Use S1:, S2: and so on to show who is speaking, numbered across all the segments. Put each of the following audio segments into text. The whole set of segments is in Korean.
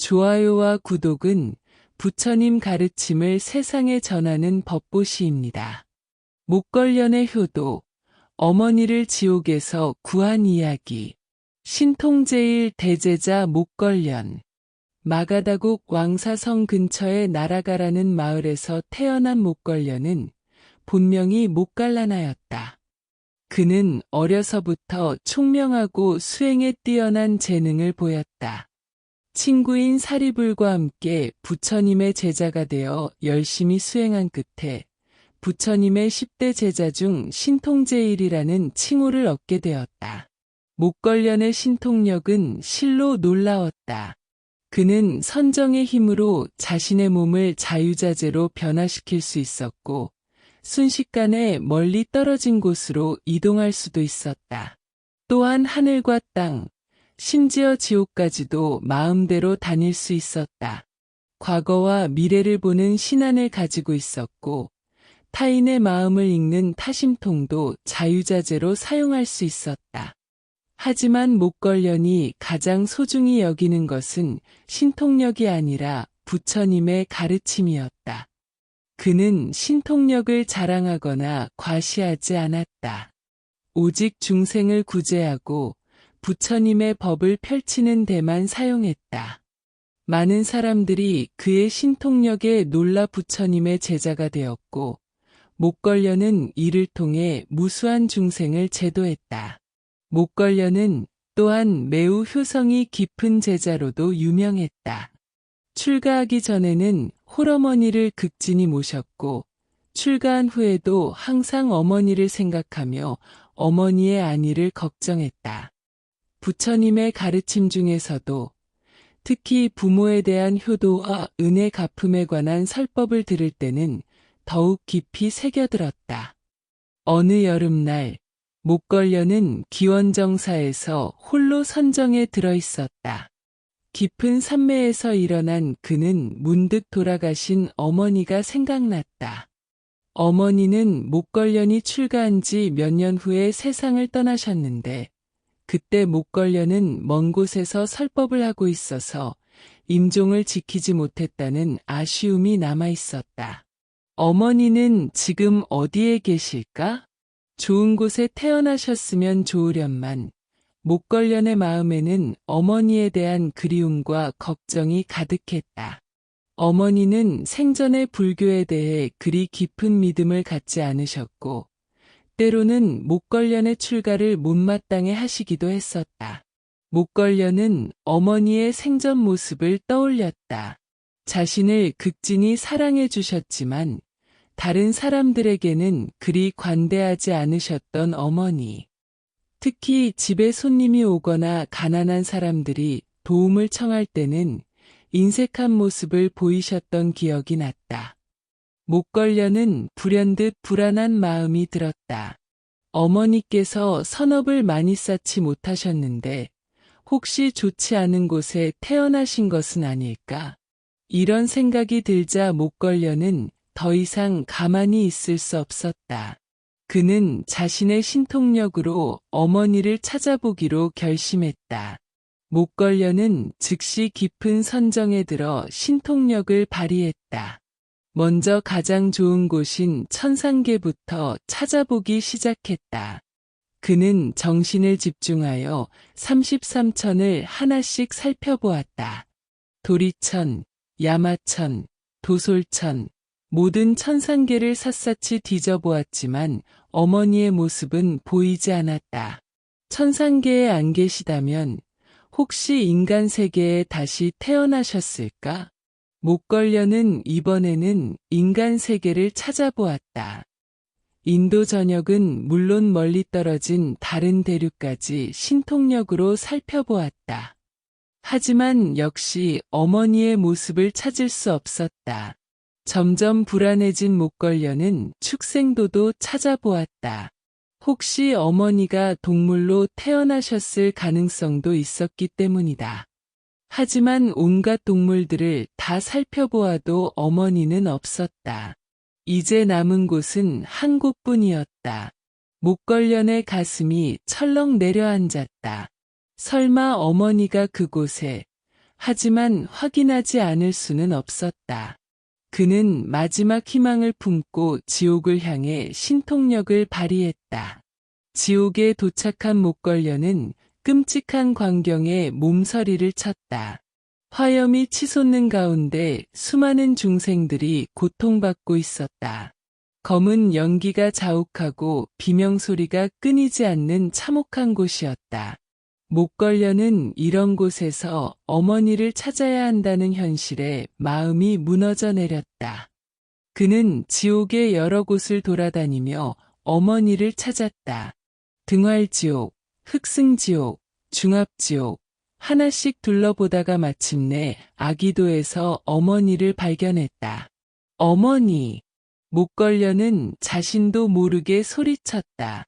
S1: 좋아요와 구독은 부처님 가르침을 세상에 전하는 법보시입니다. 목걸련의 효도, 어머니를 지옥에서 구한 이야기, 신통제일 대제자 목걸련, 마가다국 왕사성 근처의 나라가라는 마을에서 태어난 목걸련은 본명이 목갈라나였다. 그는 어려서부터 총명하고 수행에 뛰어난 재능을 보였다. 친구인 사리불과 함께 부처님의 제자가 되어 열심히 수행한 끝에 부처님의 10대 제자 중 신통제일이라는 칭호를 얻게 되었다. 목걸련의 신통력은 실로 놀라웠다. 그는 선정의 힘으로 자신의 몸을 자유자재로 변화시킬 수 있었고 순식간에 멀리 떨어진 곳으로 이동할 수도 있었다. 또한 하늘과 땅, 심지어 지옥까지도 마음대로 다닐 수 있었다. 과거와 미래를 보는 신안을 가지고 있었고 타인의 마음을 읽는 타심통도 자유자재로 사용할 수 있었다. 하지만 목걸련이 가장 소중히 여기는 것은 신통력이 아니라 부처님의 가르침이었다. 그는 신통력을 자랑하거나 과시하지 않았다. 오직 중생을 구제하고 부처님의 법을 펼치는 데만 사용했다. 많은 사람들이 그의 신통력에 놀라 부처님의 제자가 되었고 목걸련은 이를 통해 무수한 중생을 제도했다. 목걸련은 또한 매우 효성이 깊은 제자로도 유명했다. 출가하기 전에는 홀어머니를 극진히 모셨고 출가한 후에도 항상 어머니를 생각하며 어머니의 안위를 걱정했다. 부처님의 가르침 중에서도 특히 부모에 대한 효도와 은혜 갚음에 관한 설법을 들을 때는 더욱 깊이 새겨들었다. 어느 여름날 목걸련은 기원정사에서 홀로 선정에 들어있었다. 깊은 산매에서 일어난 그는 문득 돌아가신 어머니가 생각났다. 어머니는 목걸련이 출가한 지 몇 년 후에 세상을 떠나셨는데 그때 목걸련은 먼 곳에서 설법을 하고 있어서 임종을 지키지 못했다는 아쉬움이 남아 있었다. 어머니는 지금 어디에 계실까? 좋은 곳에 태어나셨으면 좋으련만 목걸련의 마음에는 어머니에 대한 그리움과 걱정이 가득했다. 어머니는 생전에 불교에 대해 그리 깊은 믿음을 갖지 않으셨고 때로는 목걸련의 출가를 못마땅해 하시기도 했었다. 목걸련은 어머니의 생전 모습을 떠올렸다. 자신을 극진히 사랑해 주셨지만 다른 사람들에게는 그리 관대하지 않으셨던 어머니. 특히 집에 손님이 오거나 가난한 사람들이 도움을 청할 때는 인색한 모습을 보이셨던 기억이 났다. 목걸련은 불현듯 불안한 마음이 들었다. 어머니께서 선업을 많이 쌓지 못하셨는데 혹시 좋지 않은 곳에 태어나신 것은 아닐까? 이런 생각이 들자 목걸련은 더 이상 가만히 있을 수 없었다. 그는 자신의 신통력으로 어머니를 찾아보기로 결심했다. 목걸련은 즉시 깊은 선정에 들어 신통력을 발휘했다. 먼저 가장 좋은 곳인 천상계부터 찾아보기 시작했다. 그는 정신을 집중하여 33천을 하나씩 살펴보았다. 도리천, 야마천, 도솔천, 모든 천상계를 샅샅이 뒤져보았지만 어머니의 모습은 보이지 않았다. 천상계에 안 계시다면 혹시 인간 세계에 다시 태어나셨을까? 목걸련은 이번에는 인간 세계를 찾아보았다. 인도 전역은 물론 멀리 떨어진 다른 대륙까지 신통력으로 살펴보았다. 하지만 역시 어머니의 모습을 찾을 수 없었다. 점점 불안해진 목걸련은 축생도도 찾아보았다. 혹시 어머니가 동물로 태어나셨을 가능성도 있었기 때문이다. 하지만 온갖 동물들을 다 살펴보아도 어머니는 없었다. 이제 남은 곳은 한 곳뿐이었다. 목걸련의 가슴이 철렁 내려앉았다. 설마 어머니가 그곳에 하지만 확인하지 않을 수는 없었다. 그는 마지막 희망을 품고 지옥을 향해 신통력을 발휘했다. 지옥에 도착한 목걸려는 끔찍한 광경에 몸서리를 쳤다. 화염이 치솟는 가운데 수많은 중생들이 고통받고 있었다. 검은 연기가 자욱하고 비명소리가 끊이지 않는 참혹한 곳이었다. 목걸려는 이런 곳에서 어머니를 찾아야 한다는 현실에 마음이 무너져 내렸다. 그는 지옥의 여러 곳을 돌아다니며 어머니를 찾았다. 등활지옥, 흑승지옥, 중압지옥, 하나씩 둘러보다가 마침내 아기도에서 어머니를 발견했다. 어머니! 목걸려는 자신도 모르게 소리쳤다.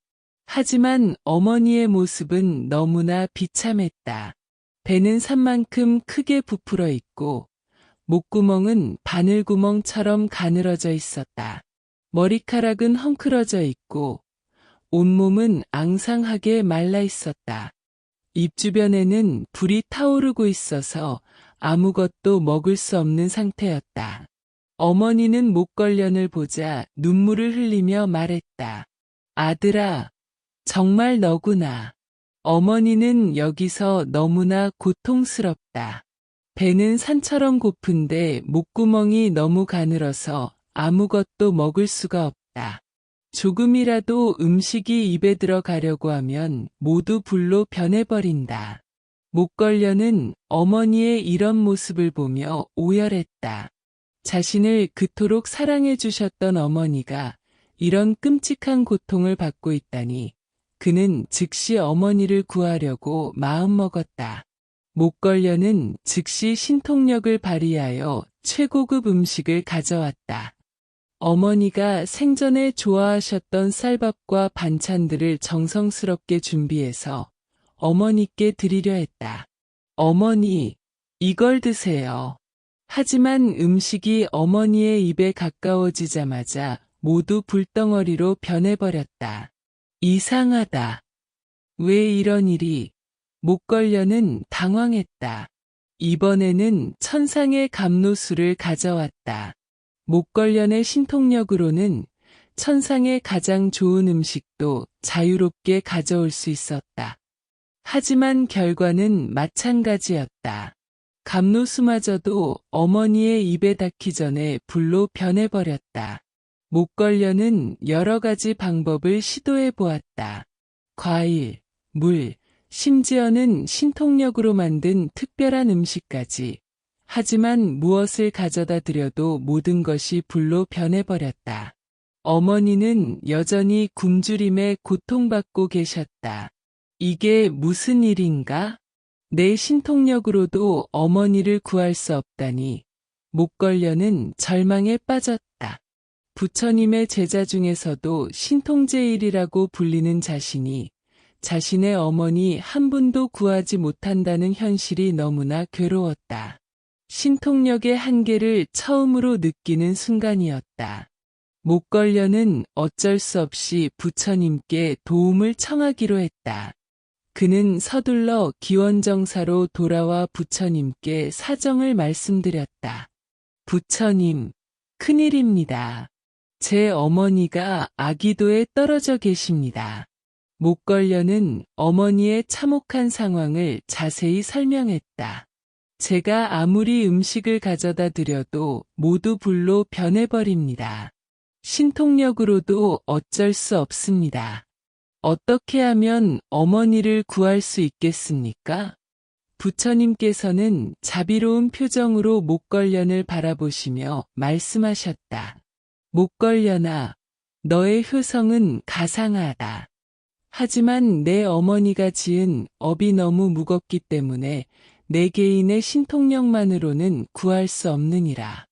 S1: 하지만 어머니의 모습은 너무나 비참했다. 배는 산만큼 크게 부풀어 있고 목구멍은 바늘구멍처럼 가늘어져 있었다. 머리카락은 헝클어져 있고 온몸은 앙상하게 말라 있었다. 입 주변에는 불이 타오르고 있어서 아무것도 먹을 수 없는 상태였다. 어머니는 목걸련을 보자 눈물을 흘리며 말했다. 아들아, 정말 너구나. 어머니는 여기서 너무나 고통스럽다. 배는 산처럼 고픈데 목구멍이 너무 가늘어서 아무것도 먹을 수가 없다. 조금이라도 음식이 입에 들어가려고 하면 모두 불로 변해버린다. 목걸려는 어머니의 이런 모습을 보며 오열했다. 자신을 그토록 사랑해 주셨던 어머니가 이런 끔찍한 고통을 받고 있다니 그는 즉시 어머니를 구하려고 마음먹었다. 목걸려는 즉시 신통력을 발휘하여 최고급 음식을 가져왔다. 어머니가 생전에 좋아하셨던 쌀밥과 반찬들을 정성스럽게 준비해서 어머니께 드리려 했다. 어머니, 이걸 드세요. 하지만 음식이 어머니의 입에 가까워지자마자 모두 불덩어리로 변해버렸다. 이상하다. 왜 이런 일이? 목걸려는 당황했다. 이번에는 천상의 감로수를 가져왔다. 목걸련의 신통력으로는 천상의 가장 좋은 음식도 자유롭게 가져올 수 있었다. 하지만 결과는 마찬가지였다. 감로수마저도 어머니의 입에 닿기 전에 불로 변해버렸다. 목걸련은 여러 가지 방법을 시도해 보았다. 과일, 물, 심지어는 신통력으로 만든 특별한 음식까지. 하지만 무엇을 가져다 드려도 모든 것이 불로 변해버렸다. 어머니는 여전히 굶주림에 고통받고 계셨다. 이게 무슨 일인가? 내 신통력으로도 어머니를 구할 수 없다니. 목걸려는 절망에 빠졌다. 부처님의 제자 중에서도 신통제일이라고 불리는 자신이 자신의 어머니 한 분도 구하지 못한다는 현실이 너무나 괴로웠다. 신통력의 한계를 처음으로 느끼는 순간이었다. 목걸려는 어쩔 수 없이 부처님께 도움을 청하기로 했다. 그는 서둘러 기원정사로 돌아와 부처님께 사정을 말씀드렸다. 부처님, 큰일입니다. 제 어머니가 아기도에 떨어져 계십니다. 목걸려는 어머니의 참혹한 상황을 자세히 설명했다. 제가 아무리 음식을 가져다 드려도 모두 불로 변해버립니다. 신통력으로도 어쩔 수 없습니다. 어떻게 하면 어머니를 구할 수 있겠습니까? 부처님께서는 자비로운 표정으로 목걸련을 바라보시며 말씀하셨다. 목걸련아, 너의 효성은 가상하다. 하지만 내 어머니가 지은 업이 너무 무겁기 때문에 내 개인의 신통력만으로는 구할 수 없느니라.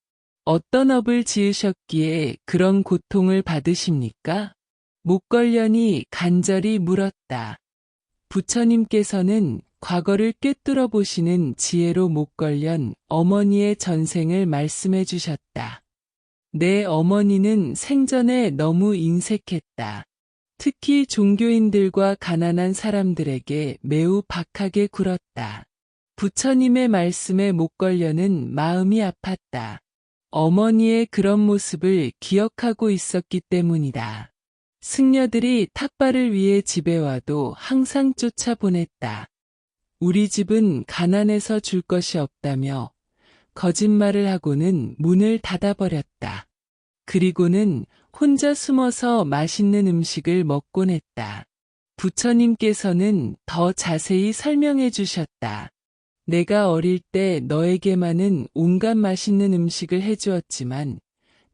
S1: 어떤 업을 지으셨기에 그런 고통을 받으십니까? 목걸련이 간절히 물었다. 부처님께서는 과거를 꿰뚫어 보시는 지혜로 목걸련 어머니의 전생을 말씀해 주셨다. 내 어머니는 생전에 너무 인색했다. 특히 종교인들과 가난한 사람들에게 매우 박하게 굴었다. 부처님의 말씀에 못 걸려는 마음이 아팠다. 어머니의 그런 모습을 기억하고 있었기 때문이다. 승려들이 탁발을 위해 집에 와도 항상 쫓아보냈다. 우리 집은 가난해서 줄 것이 없다며 거짓말을 하고는 문을 닫아버렸다. 그리고는 혼자 숨어서 맛있는 음식을 먹곤 했다. 부처님께서는 더 자세히 설명해 주셨다. 내가 어릴 때 너에게만은 온갖 맛있는 음식을 해주었지만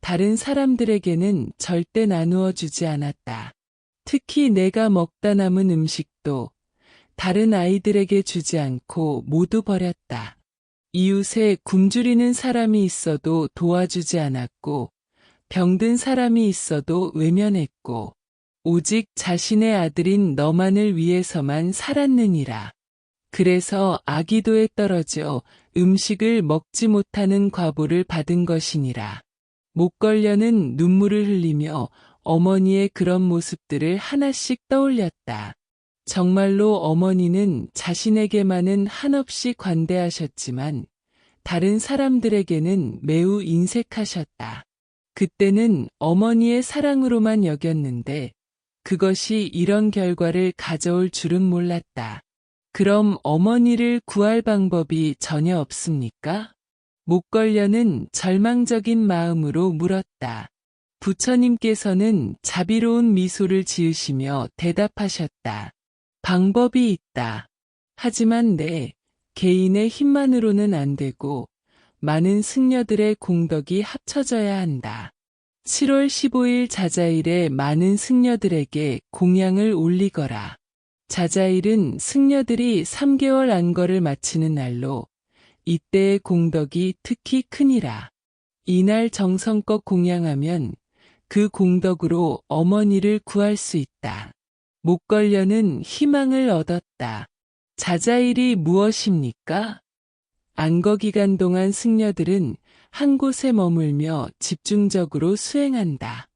S1: 다른 사람들에게는 절대 나누어 주지 않았다. 특히 내가 먹다 남은 음식도 다른 아이들에게 주지 않고 모두 버렸다. 이웃에 굶주리는 사람이 있어도 도와주지 않았고 병든 사람이 있어도 외면했고 오직 자신의 아들인 너만을 위해서만 살았느니라. 그래서 아기도에 떨어져 음식을 먹지 못하는 과보를 받은 것이니라. 못 걸려는 눈물을 흘리며 어머니의 그런 모습들을 하나씩 떠올렸다. 정말로 어머니는 자신에게만은 한없이 관대하셨지만 다른 사람들에게는 매우 인색하셨다. 그때는 어머니의 사랑으로만 여겼는데 그것이 이런 결과를 가져올 줄은 몰랐다. 그럼 어머니를 구할 방법이 전혀 없습니까? 못 걸려는 절망적인 마음으로 물었다. 부처님께서는 자비로운 미소를 지으시며 대답하셨다. 방법이 있다. 하지만 내 개인의 힘만으로는 안 되고 많은 승려들의 공덕이 합쳐져야 한다. 7월 15일 자자일에 많은 승려들에게 공양을 올리거라. 자자일은 승려들이 3개월 안거를 마치는 날로 이때의 공덕이 특히 크니라. 이날 정성껏 공양하면 그 공덕으로 어머니를 구할 수 있다. 못 걸려는 희망을 얻었다. 자자일이 무엇입니까? 안거 기간 동안 승려들은 한 곳에 머물며 집중적으로 수행한다.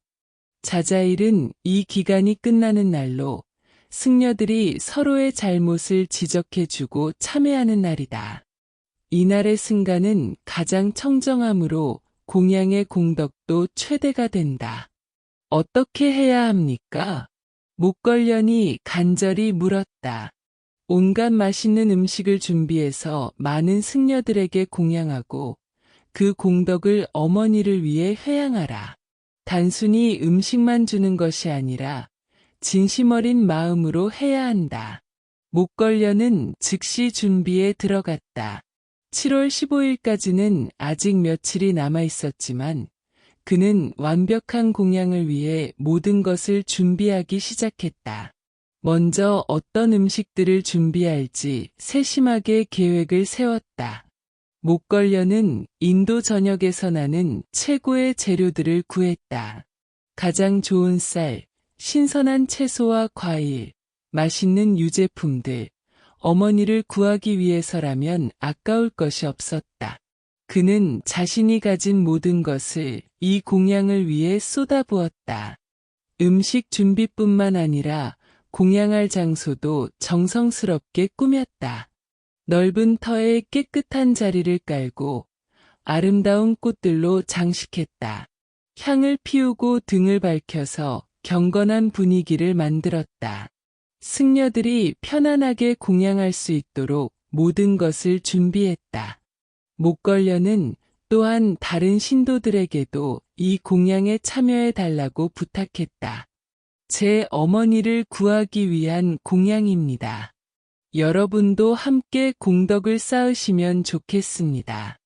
S1: 자자일은 이 기간이 끝나는 날로 승려들이 서로의 잘못을 지적해주고 참회하는 날이다. 이날의 승가는 가장 청정함으로 공양의 공덕도 최대가 된다. 어떻게 해야 합니까? 못 걸려니 간절히 물었다. 온갖 맛있는 음식을 준비해서 많은 승려들에게 공양하고 그 공덕을 어머니를 위해 회양하라. 단순히 음식만 주는 것이 아니라 진심 어린 마음으로 해야 한다. 못 걸려는 즉시 준비에 들어갔다. 7월 15일까지는 아직 며칠이 남아 있었지만 그는 완벽한 공양을 위해 모든 것을 준비하기 시작했다. 먼저 어떤 음식들을 준비할지 세심하게 계획을 세웠다. 못 걸려는 인도 전역에서 나는 최고의 재료들을 구했다. 가장 좋은 쌀, 신선한 채소와 과일, 맛있는 유제품들, 어머니를 구하기 위해서라면 아까울 것이 없었다. 그는 자신이 가진 모든 것을 이 공양을 위해 쏟아부었다. 음식 준비뿐만 아니라 공양할 장소도 정성스럽게 꾸몄다. 넓은 터에 깨끗한 자리를 깔고 아름다운 꽃들로 장식했다. 향을 피우고 등을 밝혀서 경건한 분위기를 만들었다. 승려들이 편안하게 공양할 수 있도록 모든 것을 준비했다. 못 걸려는 또한 다른 신도들에게도 이 공양에 참여해 달라고 부탁했다. 제 어머니를 구하기 위한 공양입니다. 여러분도 함께 공덕을 쌓으시면 좋겠습니다.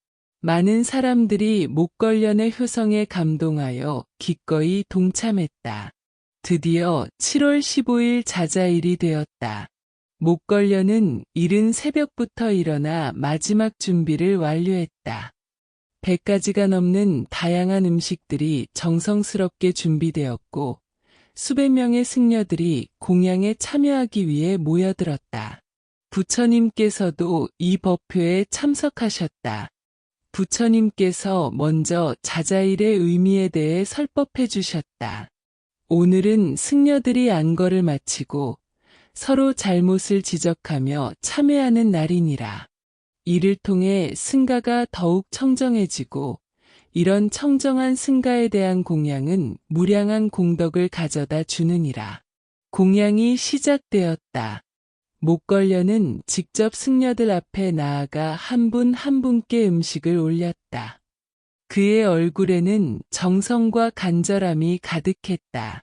S1: 많은 사람들이 못 걸려의 효성에 감동하여 기꺼이 동참했다. 드디어 7월 15일 자자일이 되었다. 못 걸려는 이른 새벽부터 일어나 마지막 준비를 완료했다. 100가지가 넘는 다양한 음식들이 정성스럽게 준비되었고 수백 명의 승려들이 공양에 참여하기 위해 모여들었다. 부처님께서도 이 법회에 참석하셨다. 부처님께서 먼저 자자일의 의미에 대해 설법해 주셨다. 오늘은 승려들이 안거를 마치고 서로 잘못을 지적하며 참회하는 날이니라. 이를 통해 승가가 더욱 청정해지고 이런 청정한 승가에 대한 공양은 무량한 공덕을 가져다 주느니라. 공양이 시작되었다. 목걸려는 직접 승려들 앞에 나아가 한 분 한 분께 음식을 올렸다. 그의 얼굴에는 정성과 간절함이 가득했다.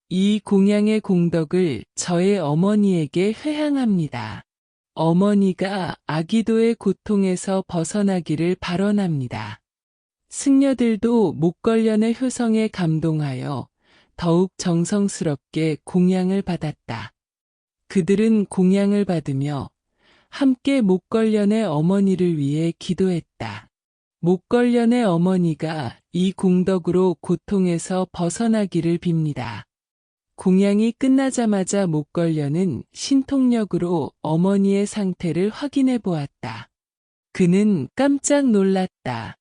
S1: 이 공양의 공덕을 저의 어머니에게 회향합니다. 어머니가 아기도의 고통에서 벗어나기를 발언합니다. 승려들도 목걸련의 효성에 감동하여 더욱 정성스럽게 공양을 받았다. 그들은 공양을 받으며 함께 목걸련의 어머니를 위해 기도했다. 목걸련의 어머니가 이 공덕으로 고통에서 벗어나기를 빕니다. 공양이 끝나자마자 목걸련은 신통력으로 어머니의 상태를 확인해 보았다. 그는 깜짝 놀랐다.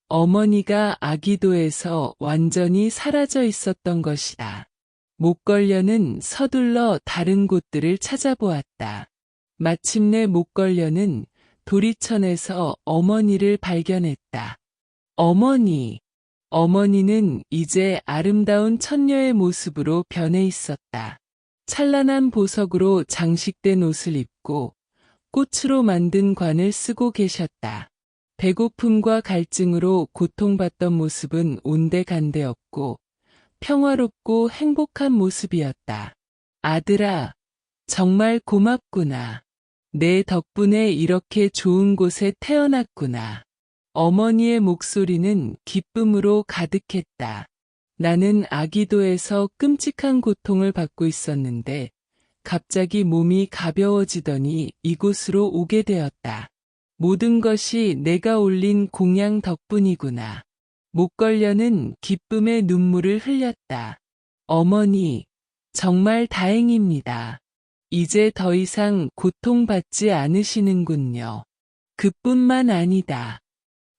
S1: 어머니가 아기도에서 완전히 사라져 있었던 것이다. 목걸련은 서둘러 다른 곳들을 찾아보았다. 마침내 목걸련은 도리천에서 어머니를 발견했다. 어머니. 어머니는 이제 아름다운 처녀의 모습으로 변해 있었다. 찬란한 보석으로 장식된 옷을 입고 꽃으로 만든 관을 쓰고 계셨다. 배고픔과 갈증으로 고통받던 모습은 온데간데없고 평화롭고 행복한 모습이었다. 아들아, 정말 고맙구나. 내 덕분에 이렇게 좋은 곳에 태어났구나. 어머니의 목소리는 기쁨으로 가득했다. 나는 아기도에서 끔찍한 고통을 받고 있었는데 갑자기 몸이 가벼워지더니 이곳으로 오게 되었다. 모든 것이 내가 올린 공양 덕분이구나. 목걸련은 기쁨의 눈물을 흘렸다. 어머니, 정말 다행입니다. 이제 더 이상 고통받지 않으시는군요. 그뿐만 아니다.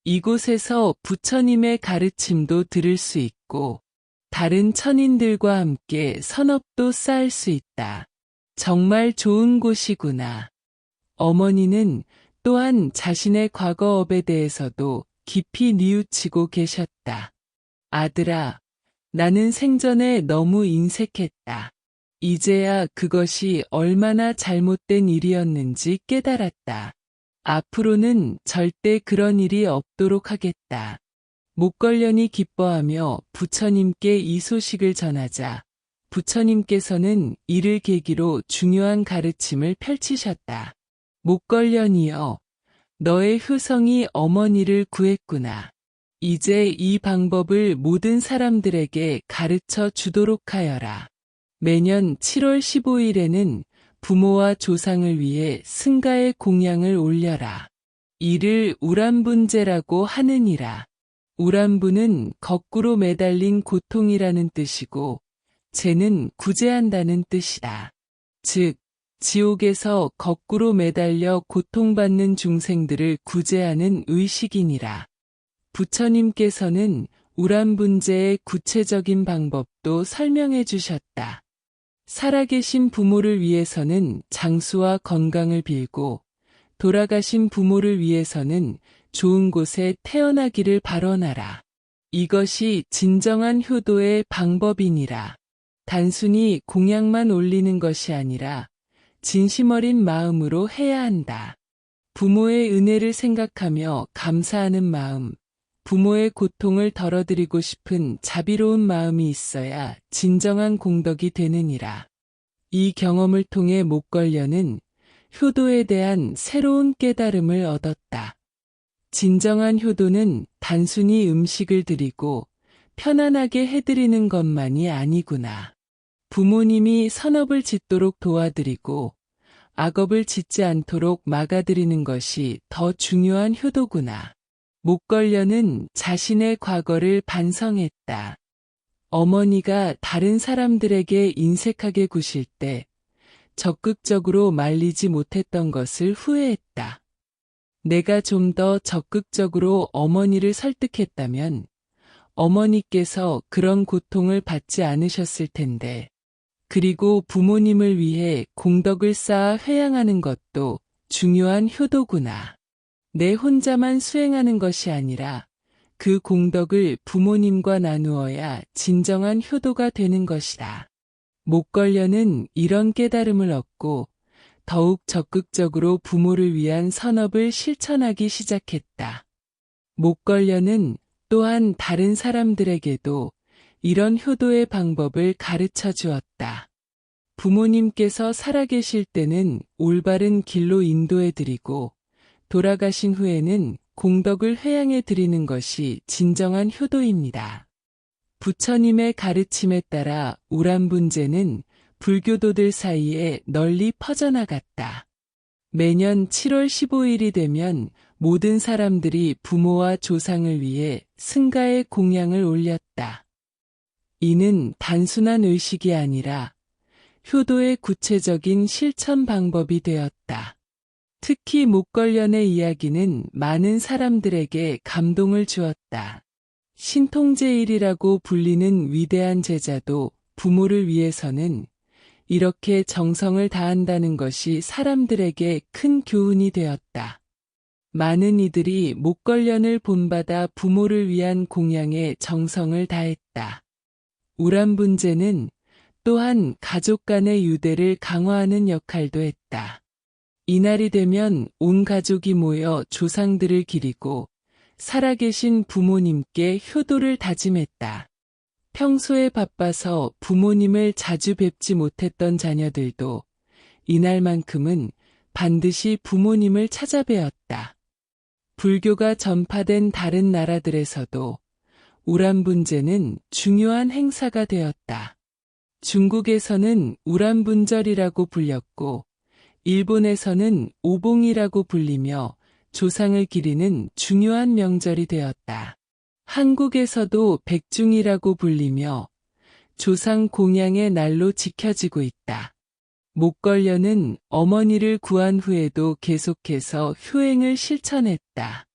S1: 이곳에서 부처님의 가르침도 들을 수 있고 다른 천인들과 함께 선업도 쌓을 수 있다. 정말 좋은 곳이구나. 어머니는 또한 자신의 과거업에 대해서도 깊이 뉘우치고 계셨다. 아들아, 나는 생전에 너무 인색했다. 이제야 그것이 얼마나 잘못된 일이었는지 깨달았다. 앞으로는 절대 그런 일이 없도록 하겠다. 목걸련이 기뻐하며 부처님께 이 소식을 전하자 부처님께서는 이를 계기로 중요한 가르침을 펼치셨다. 목걸련이여, 너의 효성이 어머니를 구했구나. 이제 이 방법을 모든 사람들에게 가르쳐 주도록 하여라. 매년 7월 15일에는 부모와 조상을 위해 승가의 공양을 올려라. 이를 우람분제라고 하느니라. 우람분은 거꾸로 매달린 고통이라는 뜻이고 제는 구제한다는 뜻이다. 즉, 지옥에서 거꾸로 매달려 고통받는 중생들을 구제하는 의식이니라. 부처님께서는 우람분제의 구체적인 방법도 설명해 주셨다. 살아계신 부모를 위해서는 장수와 건강을 빌고 돌아가신 부모를 위해서는 좋은 곳에 태어나기를 발언하라. 이것이 진정한 효도의 방법이니라. 단순히 공양만 올리는 것이 아니라 진심 어린 마음으로 해야 한다. 부모의 은혜를 생각하며 감사하는 마음, 부모의 고통을 덜어드리고 싶은 자비로운 마음이 있어야 진정한 공덕이 되느니라. 이 경험을 통해 목걸련은 효도에 대한 새로운 깨달음을 얻었다. 진정한 효도는 단순히 음식을 드리고 편안하게 해드리는 것만이 아니구나. 부모님이 선업을 짓도록 도와드리고 악업을 짓지 않도록 막아드리는 것이 더 중요한 효도구나. 목걸련은 자신의 과거를 반성했다. 어머니가 다른 사람들에게 인색하게 구실 때 적극적으로 말리지 못했던 것을 후회했다. 내가 좀 더 적극적으로 어머니를 설득했다면 어머니께서 그런 고통을 받지 않으셨을 텐데, 그리고 부모님을 위해 공덕을 쌓아 회양하는 것도 중요한 효도구나. 내 혼자만 수행하는 것이 아니라 그 공덕을 부모님과 나누어야 진정한 효도가 되는 것이다. 목걸려는 이런 깨달음을 얻고 더욱 적극적으로 부모를 위한 선업을 실천하기 시작했다. 목걸려는 또한 다른 사람들에게도 이런 효도의 방법을 가르쳐 주었다. 부모님께서 살아계실 때는 올바른 길로 인도해 드리고 돌아가신 후에는 공덕을 회양해 드리는 것이 진정한 효도입니다. 부처님의 가르침에 따라 우람분재는 불교도들 사이에 널리 퍼져나갔다. 매년 7월 15일이 되면 모든 사람들이 부모와 조상을 위해 승가의 공양을 올렸다. 이는 단순한 의식이 아니라 효도의 구체적인 실천 방법이 되었다. 특히 목걸련의 이야기는 많은 사람들에게 감동을 주었다. 신통제일이라고 불리는 위대한 제자도 부모를 위해서는 이렇게 정성을 다한다는 것이 사람들에게 큰 교훈이 되었다. 많은 이들이 목걸련을 본받아 부모를 위한 공양에 정성을 다했다. 우람분재는 또한 가족 간의 유대를 강화하는 역할도 했다. 이날이 되면 온 가족이 모여 조상들을 기리고 살아계신 부모님께 효도를 다짐했다. 평소에 바빠서 부모님을 자주 뵙지 못했던 자녀들도 이날만큼은 반드시 부모님을 찾아뵈었다. 불교가 전파된 다른 나라들에서도 우람분재는 중요한 행사가 되었다. 중국에서는 우람분절이라고 불렸고 일본에서는 오봉이라고 불리며 조상을 기리는 중요한 명절이 되었다. 한국에서도 백중이라고 불리며 조상 공양의 날로 지켜지고 있다. 목걸련은 어머니를 구한 후에도 계속해서 효행을 실천했다.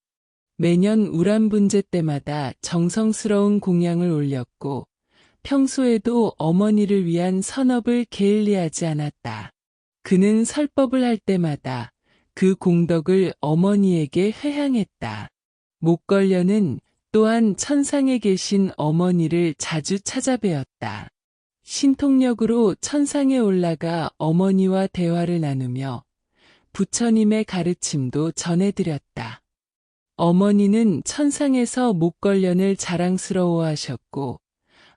S1: 매년 우람분재 때마다 정성스러운 공양을 올렸고 평소에도 어머니를 위한 선업을 게을리하지 않았다. 그는 설법을 할 때마다 그 공덕을 어머니에게 회향했다. 목걸련은 또한 천상에 계신 어머니를 자주 찾아뵈었다. 신통력으로 천상에 올라가 어머니와 대화를 나누며 부처님의 가르침도 전해드렸다. 어머니는 천상에서 목걸련을 자랑스러워하셨고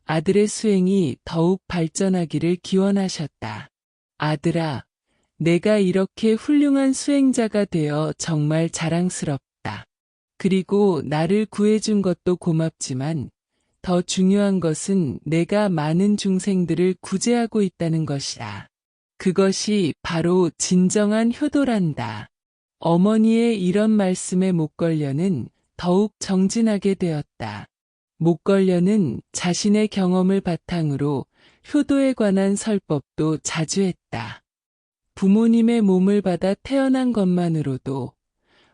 S1: 아들의 수행이 더욱 발전하기를 기원하셨다. 아들아, 내가 이렇게 훌륭한 수행자가 되어 정말 자랑스럽다. 그리고 나를 구해준 것도 고맙지만 더 중요한 것은 내가 많은 중생들을 구제하고 있다는 것이다. 그것이 바로 진정한 효도란다. 어머니의 이런 말씀에 목걸련은 더욱 정진하게 되었다. 목걸련은 자신의 경험을 바탕으로 효도에 관한 설법도 자주 했다. 부모님의 몸을 받아 태어난 것만으로도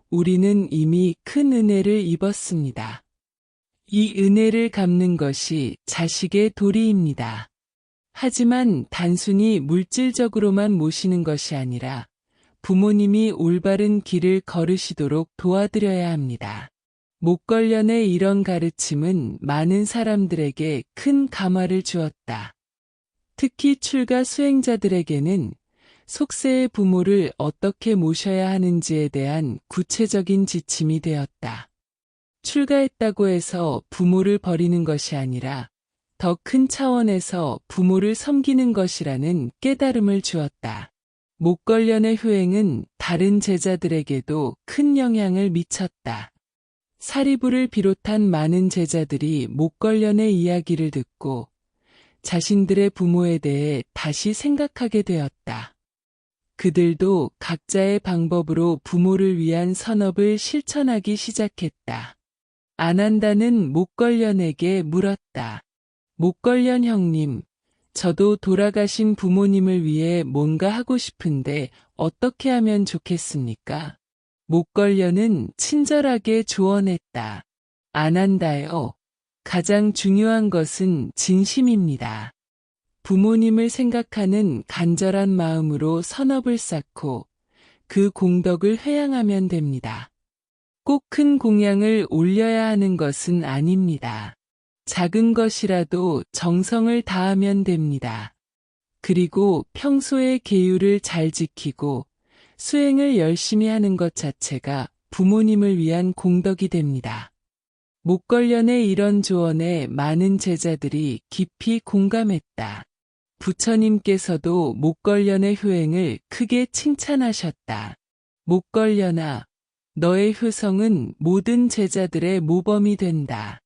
S1: 우리는 이미 큰 은혜를 입었습니다. 이 은혜를 갚는 것이 자식의 도리입니다. 하지만 단순히 물질적으로만 모시는 것이 아니라 부모님이 올바른 길을 걸으시도록 도와드려야 합니다. 목걸련의 이런 가르침은 많은 사람들에게 큰 감화를 주었다. 특히 출가 수행자들에게는 속세의 부모를 어떻게 모셔야 하는지에 대한 구체적인 지침이 되었다. 출가했다고 해서 부모를 버리는 것이 아니라 더 큰 차원에서 부모를 섬기는 것이라는 깨달음을 주었다. 목걸련의 효행은 다른 제자들에게도 큰 영향을 미쳤다. 사리부를 비롯한 많은 제자들이 목걸련의 이야기를 듣고 자신들의 부모에 대해 다시 생각하게 되었다. 그들도 각자의 방법으로 부모를 위한 선업을 실천하기 시작했다. 아난다는 목걸련에게 물었다. 목걸련 형님, 저도 돌아가신 부모님을 위해 뭔가 하고 싶은데 어떻게 하면 좋겠습니까? 목걸련은 친절하게 조언했다. 아난다요. 가장 중요한 것은 진심입니다. 부모님을 생각하는 간절한 마음으로 선업을 쌓고 그 공덕을 회양하면 됩니다. 꼭 큰 공양을 올려야 하는 것은 아닙니다. 작은 것이라도 정성을 다하면 됩니다. 그리고 평소에 계율을 잘 지키고 수행을 열심히 하는 것 자체가 부모님을 위한 공덕이 됩니다. 목걸련의 이런 조언에 많은 제자들이 깊이 공감했다. 부처님께서도 목걸련의 효행을 크게 칭찬하셨다. 목걸련아, 너의 효성은 모든 제자들의 모범이 된다.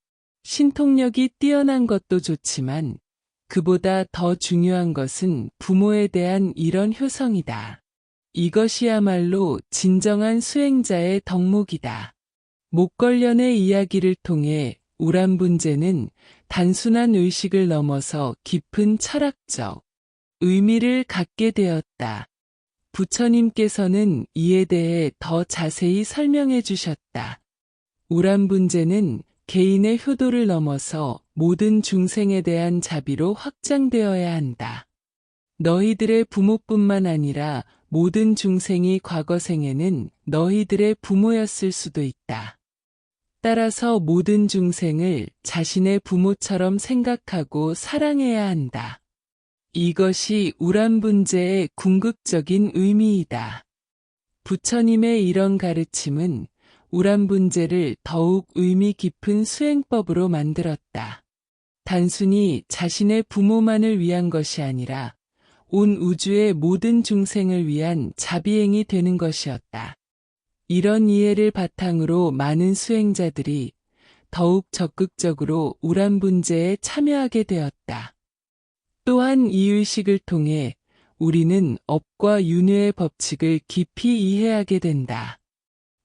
S1: 신통력이 뛰어난 것도 좋지만 그보다 더 중요한 것은 부모에 대한 이런 효성이다. 이것이야말로 진정한 수행자의 덕목이다. 목걸련의 이야기를 통해 우람분재는 단순한 의식을 넘어서 깊은 철학적 의미를 갖게 되었다. 부처님께서는 이에 대해 더 자세히 설명해 주셨다. 우람분재는 개인의 효도를 넘어서 모든 중생에 대한 자비로 확장되어야 한다. 너희들의 부모뿐만 아니라 모든 중생이 과거 생에는 너희들의 부모였을 수도 있다. 따라서 모든 중생을 자신의 부모처럼 생각하고 사랑해야 한다. 이것이 우람분재의 궁극적인 의미이다. 부처님의 이런 가르침은 우람분재를 더욱 의미 깊은 수행법으로 만들었다. 단순히 자신의 부모만을 위한 것이 아니라 온 우주의 모든 중생을 위한 자비행이 되는 것이었다. 이런 이해를 바탕으로 많은 수행자들이 더욱 적극적으로 우람분재에 참여하게 되었다. 또한 이 의식을 통해 우리는 업과 윤회의 법칙을 깊이 이해하게 된다.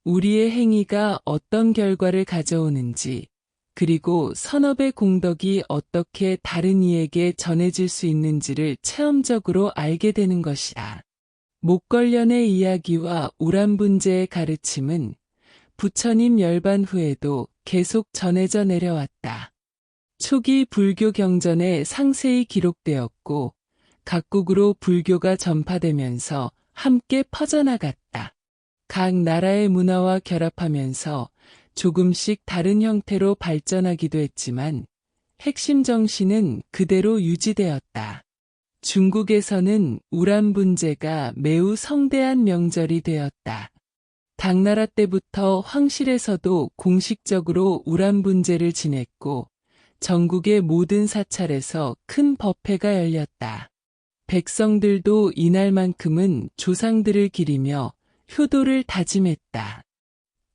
S1: 우리의 행위가 어떤 결과를 가져오는지, 그리고 선업의 공덕이 어떻게 다른 이에게 전해질 수 있는지를 체험적으로 알게 되는 것이다. 목걸련의 이야기와 우람분재의 가르침은 부처님 열반 후에도 계속 전해져 내려왔다. 초기 불교 경전에 상세히 기록되었고 각국으로 불교가 전파되면서 함께 퍼져나갔다. 각 나라의 문화와 결합하면서 조금씩 다른 형태로 발전하기도 했지만 핵심 정신은 그대로 유지되었다. 중국에서는 우람분재가 매우 성대한 명절이 되었다. 당나라 때부터 황실에서도 공식적으로 우람분재를 지냈고 전국의 모든 사찰에서 큰 법회가 열렸다. 백성들도 이날만큼은 조상들을 기리며 효도를 다짐했다.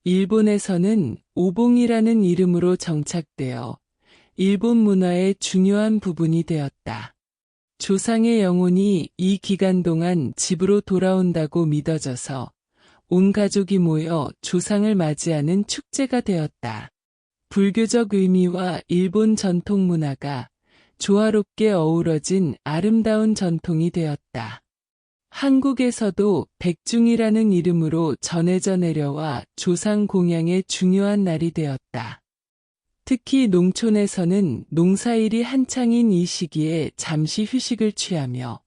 S1: 일본에서는 오봉이라는 이름으로 정착되어 일본 문화의 중요한 부분이 되었다. 조상의 영혼이 이 기간 동안 집으로 돌아온다고 믿어져서 온 가족이 모여 조상을 맞이하는 축제가 되었다. 불교적 의미와 일본 전통 문화가 조화롭게 어우러진 아름다운 전통이 되었다. 한국에서도 백중이라는 이름으로 전해져 내려와 조상 공양의 중요한 날이 되었다. 특히 농촌에서는 농사일이 한창인 이 시기에 잠시 휴식을 취하며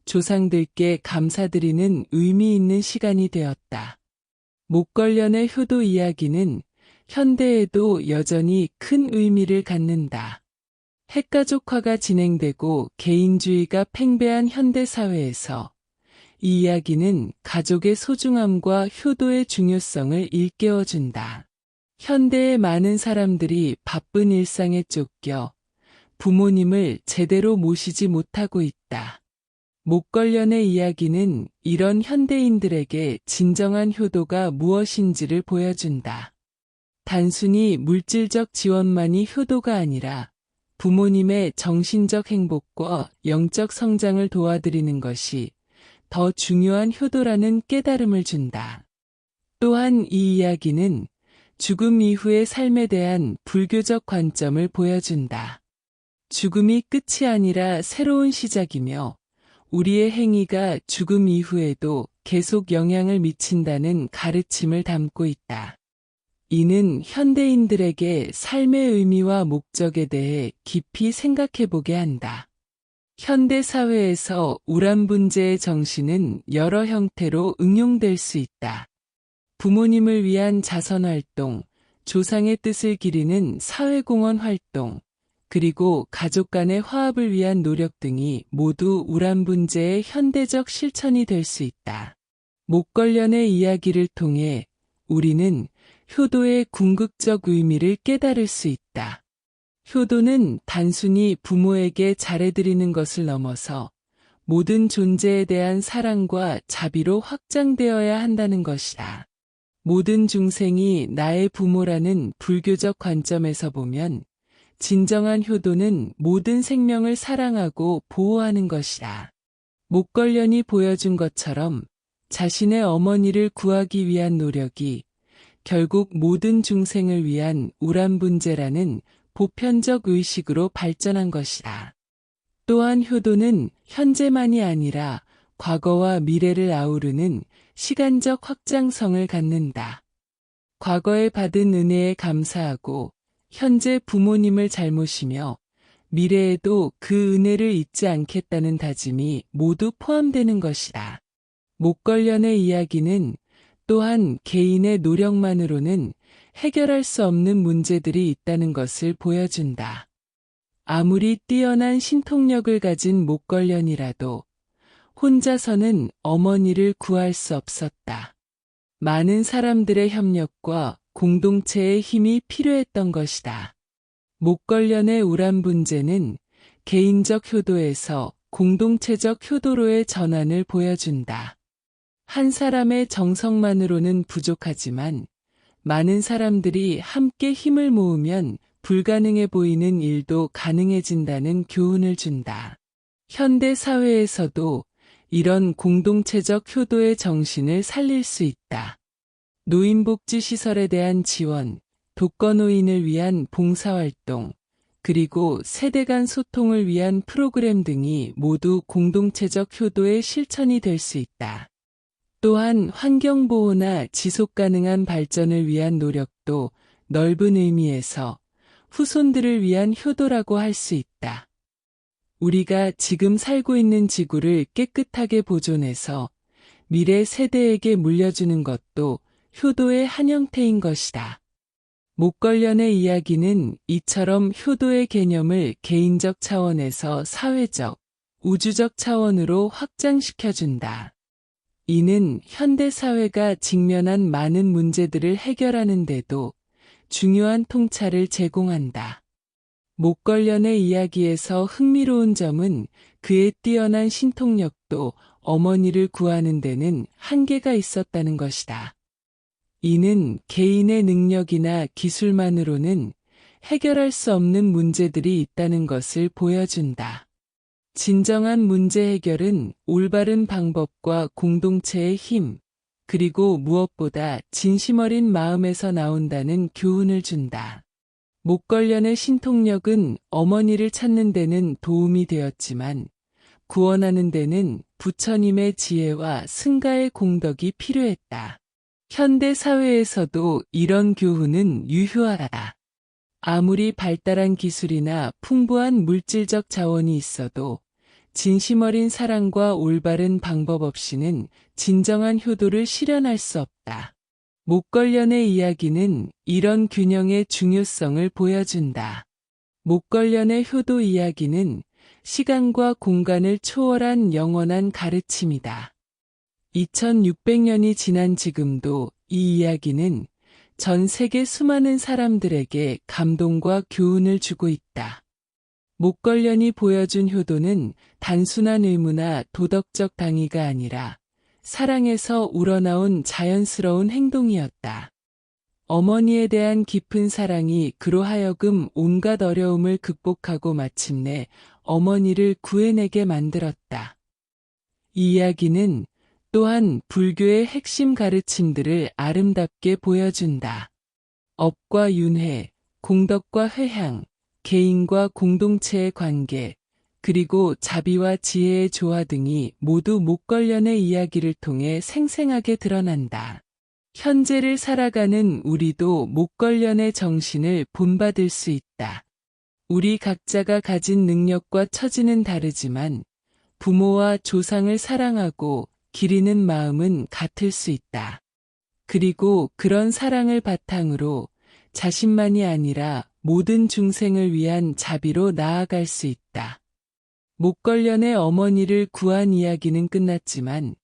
S1: 조상들께 감사드리는 의미 있는 시간이 되었다. 목걸련의 효도 이야기는 현대에도 여전히 큰 의미를 갖는다. 핵가족화가 진행되고 개인주의가 팽배한 현대사회에서 이 이야기는 가족의 소중함과 효도의 중요성을 일깨워준다. 현대의 많은 사람들이 바쁜 일상에 쫓겨 부모님을 제대로 모시지 못하고 있다. 목걸련의 이야기는 이런 현대인들에게 진정한 효도가 무엇인지를 보여준다. 단순히 물질적 지원만이 효도가 아니라 부모님의 정신적 행복과 영적 성장을 도와드리는 것이 더 중요한 효도라는 깨달음을 준다. 또한 이 이야기는 죽음 이후의 삶에 대한 불교적 관점을 보여준다. 죽음이 끝이 아니라 새로운 시작이며 우리의 행위가 죽음 이후에도 계속 영향을 미친다는 가르침을 담고 있다. 이는 현대인들에게 삶의 의미와 목적에 대해 깊이 생각해보게 한다. 현대 사회에서 우람분재의 정신은 여러 형태로 응용될 수 있다. 부모님을 위한 자선활동, 조상의 뜻을 기리는 사회공헌 활동, 그리고 가족 간의 화합을 위한 노력 등이 모두 우람분재의 현대적 실천이 될 수 있다. 목걸련의 이야기를 통해 우리는 효도의 궁극적 의미를 깨달을 수 있다. 효도는 단순히 부모에게 잘해드리는 것을 넘어서 모든 존재에 대한 사랑과 자비로 확장되어야 한다는 것이다. 모든 중생이 나의 부모라는 불교적 관점에서 보면 진정한 효도는 모든 생명을 사랑하고 보호하는 것이다. 목걸련이 보여준 것처럼 자신의 어머니를 구하기 위한 노력이 결국 모든 중생을 위한 우람분재라는 보편적 의식으로 발전한 것이다. 또한 효도는 현재만이 아니라 과거와 미래를 아우르는 시간적 확장성을 갖는다. 과거에 받은 은혜에 감사하고 현재 부모님을 잘 모시며 미래에도 그 은혜를 잊지 않겠다는 다짐이 모두 포함되는 것이다. 목걸련의 이야기는 또한 개인의 노력만으로는 해결할 수 없는 문제들이 있다는 것을 보여준다. 아무리 뛰어난 신통력을 가진 목걸련이라도 혼자서는 어머니를 구할 수 없었다. 많은 사람들의 협력과 공동체의 힘이 필요했던 것이다. 목걸련의 우람분재는 개인적 효도에서 공동체적 효도로의 전환을 보여준다. 한 사람의 정성만으로는 부족하지만 많은 사람들이 함께 힘을 모으면 불가능해 보이는 일도 가능해진다는 교훈을 준다. 현대 사회에서도 이런 공동체적 효도의 정신을 살릴 수 있다. 노인복지시설에 대한 지원, 독거노인을 위한 봉사활동, 그리고 세대 간 소통을 위한 프로그램 등이 모두 공동체적 효도의 실천이 될 수 있다. 또한 환경보호나 지속가능한 발전을 위한 노력도 넓은 의미에서 후손들을 위한 효도라고 할 수 있다. 우리가 지금 살고 있는 지구를 깨끗하게 보존해서 미래 세대에게 물려주는 것도 효도의 한 형태인 것이다. 목걸련의 이야기는 이처럼 효도의 개념을 개인적 차원에서 사회적, 우주적 차원으로 확장시켜준다. 이는 현대 사회가 직면한 많은 문제들을 해결하는 데도 중요한 통찰을 제공한다. 목걸련의 이야기에서 흥미로운 점은 그의 뛰어난 신통력도 어머니를 구하는 데는 한계가 있었다는 것이다. 이는 개인의 능력이나 기술만으로는 해결할 수 없는 문제들이 있다는 것을 보여준다. 진정한 문제 해결은 올바른 방법과 공동체의 힘, 그리고 무엇보다 진심 어린 마음에서 나온다는 교훈을 준다. 목걸련의 신통력은 어머니를 찾는 데는 도움이 되었지만 구원하는 데는 부처님의 지혜와 승가의 공덕이 필요했다. 현대 사회에서도 이런 교훈은 유효하다. 아무리 발달한 기술이나 풍부한 물질적 자원이 있어도 진심 어린 사랑과 올바른 방법 없이는 진정한 효도를 실현할 수 없다. 목걸련의 이야기는 이런 균형의 중요성을 보여준다. 목걸련의 효도 이야기는 시간과 공간을 초월한 영원한 가르침이다. 2600년이 지난 지금도 이 이야기는 전 세계 수많은 사람들에게 감동과 교훈을 주고 있다. 목걸련이 보여준 효도는 단순한 의무나 도덕적 당위가 아니라 사랑에서 우러나온 자연스러운 행동이었다. 어머니에 대한 깊은 사랑이 그로 하여금 온갖 어려움을 극복하고 마침내 어머니를 구해내게 만들었다. 이 이야기는 또한 불교의 핵심 가르침들을 아름답게 보여준다. 업과 윤회, 공덕과 회향, 개인과 공동체의 관계, 그리고 자비와 지혜의 조화 등이 모두 목걸련의 이야기를 통해 생생하게 드러난다. 현재를 살아가는 우리도 목걸련의 정신을 본받을 수 있다. 우리 각자가 가진 능력과 처지는 다르지만 부모와 조상을 사랑하고 기리는 마음은 같을 수 있다. 그리고 그런 사랑을 바탕으로 자신만이 아니라 모든 중생을 위한 자비로 나아갈 수 있다. 목걸련의 어머니를 구한 이야기는 끝났지만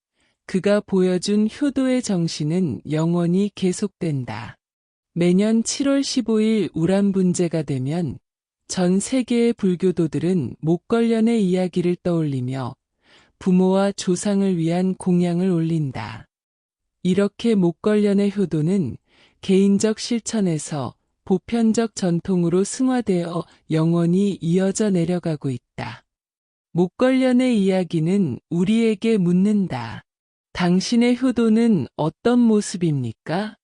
S1: 그가 보여준 효도의 정신은 영원히 계속된다. 매년 7월 15일 우란분제가 되면 전 세계의 불교도들은 목걸련의 이야기를 떠올리며 부모와 조상을 위한 공양을 올린다. 이렇게 목걸련의 효도는 개인적 실천에서 보편적 전통으로 승화되어 영원히 이어져 내려가고 있다. 목걸련의 이야기는 우리에게 묻는다. 당신의 효도는 어떤 모습입니까?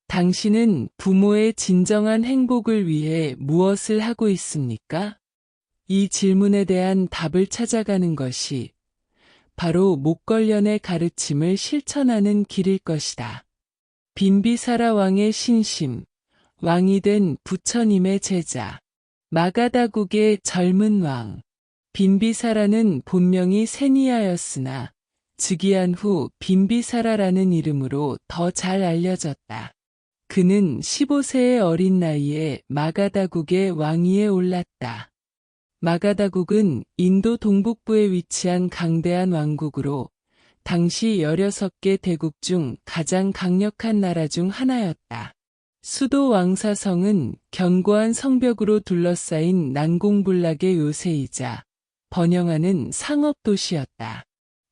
S1: 당신은 부모의 진정한 행복을 위해 무엇을 하고 있습니까? 이 질문에 대한 답을 찾아가는 것이 바로 목걸련의 가르침을 실천하는 길일 것이다. 빈비사라 왕의 신심, 왕이 된 부처님의 제자, 마가다국의 젊은 왕. 빈비사라는 본명이 세니야였으나 즉위한 후 빈비사라라는 이름으로 더 잘 알려졌다. 그는 15세의 어린 나이에 마가다국의 왕위에 올랐다. 마가다국은 인도 동북부에 위치한 강대한 왕국으로 당시 16개 대국 중 가장 강력한 나라 중 하나였다. 수도 왕사성은 견고한 성벽으로 둘러싸인 난공불락의 요새이자 번영하는 상업도시였다.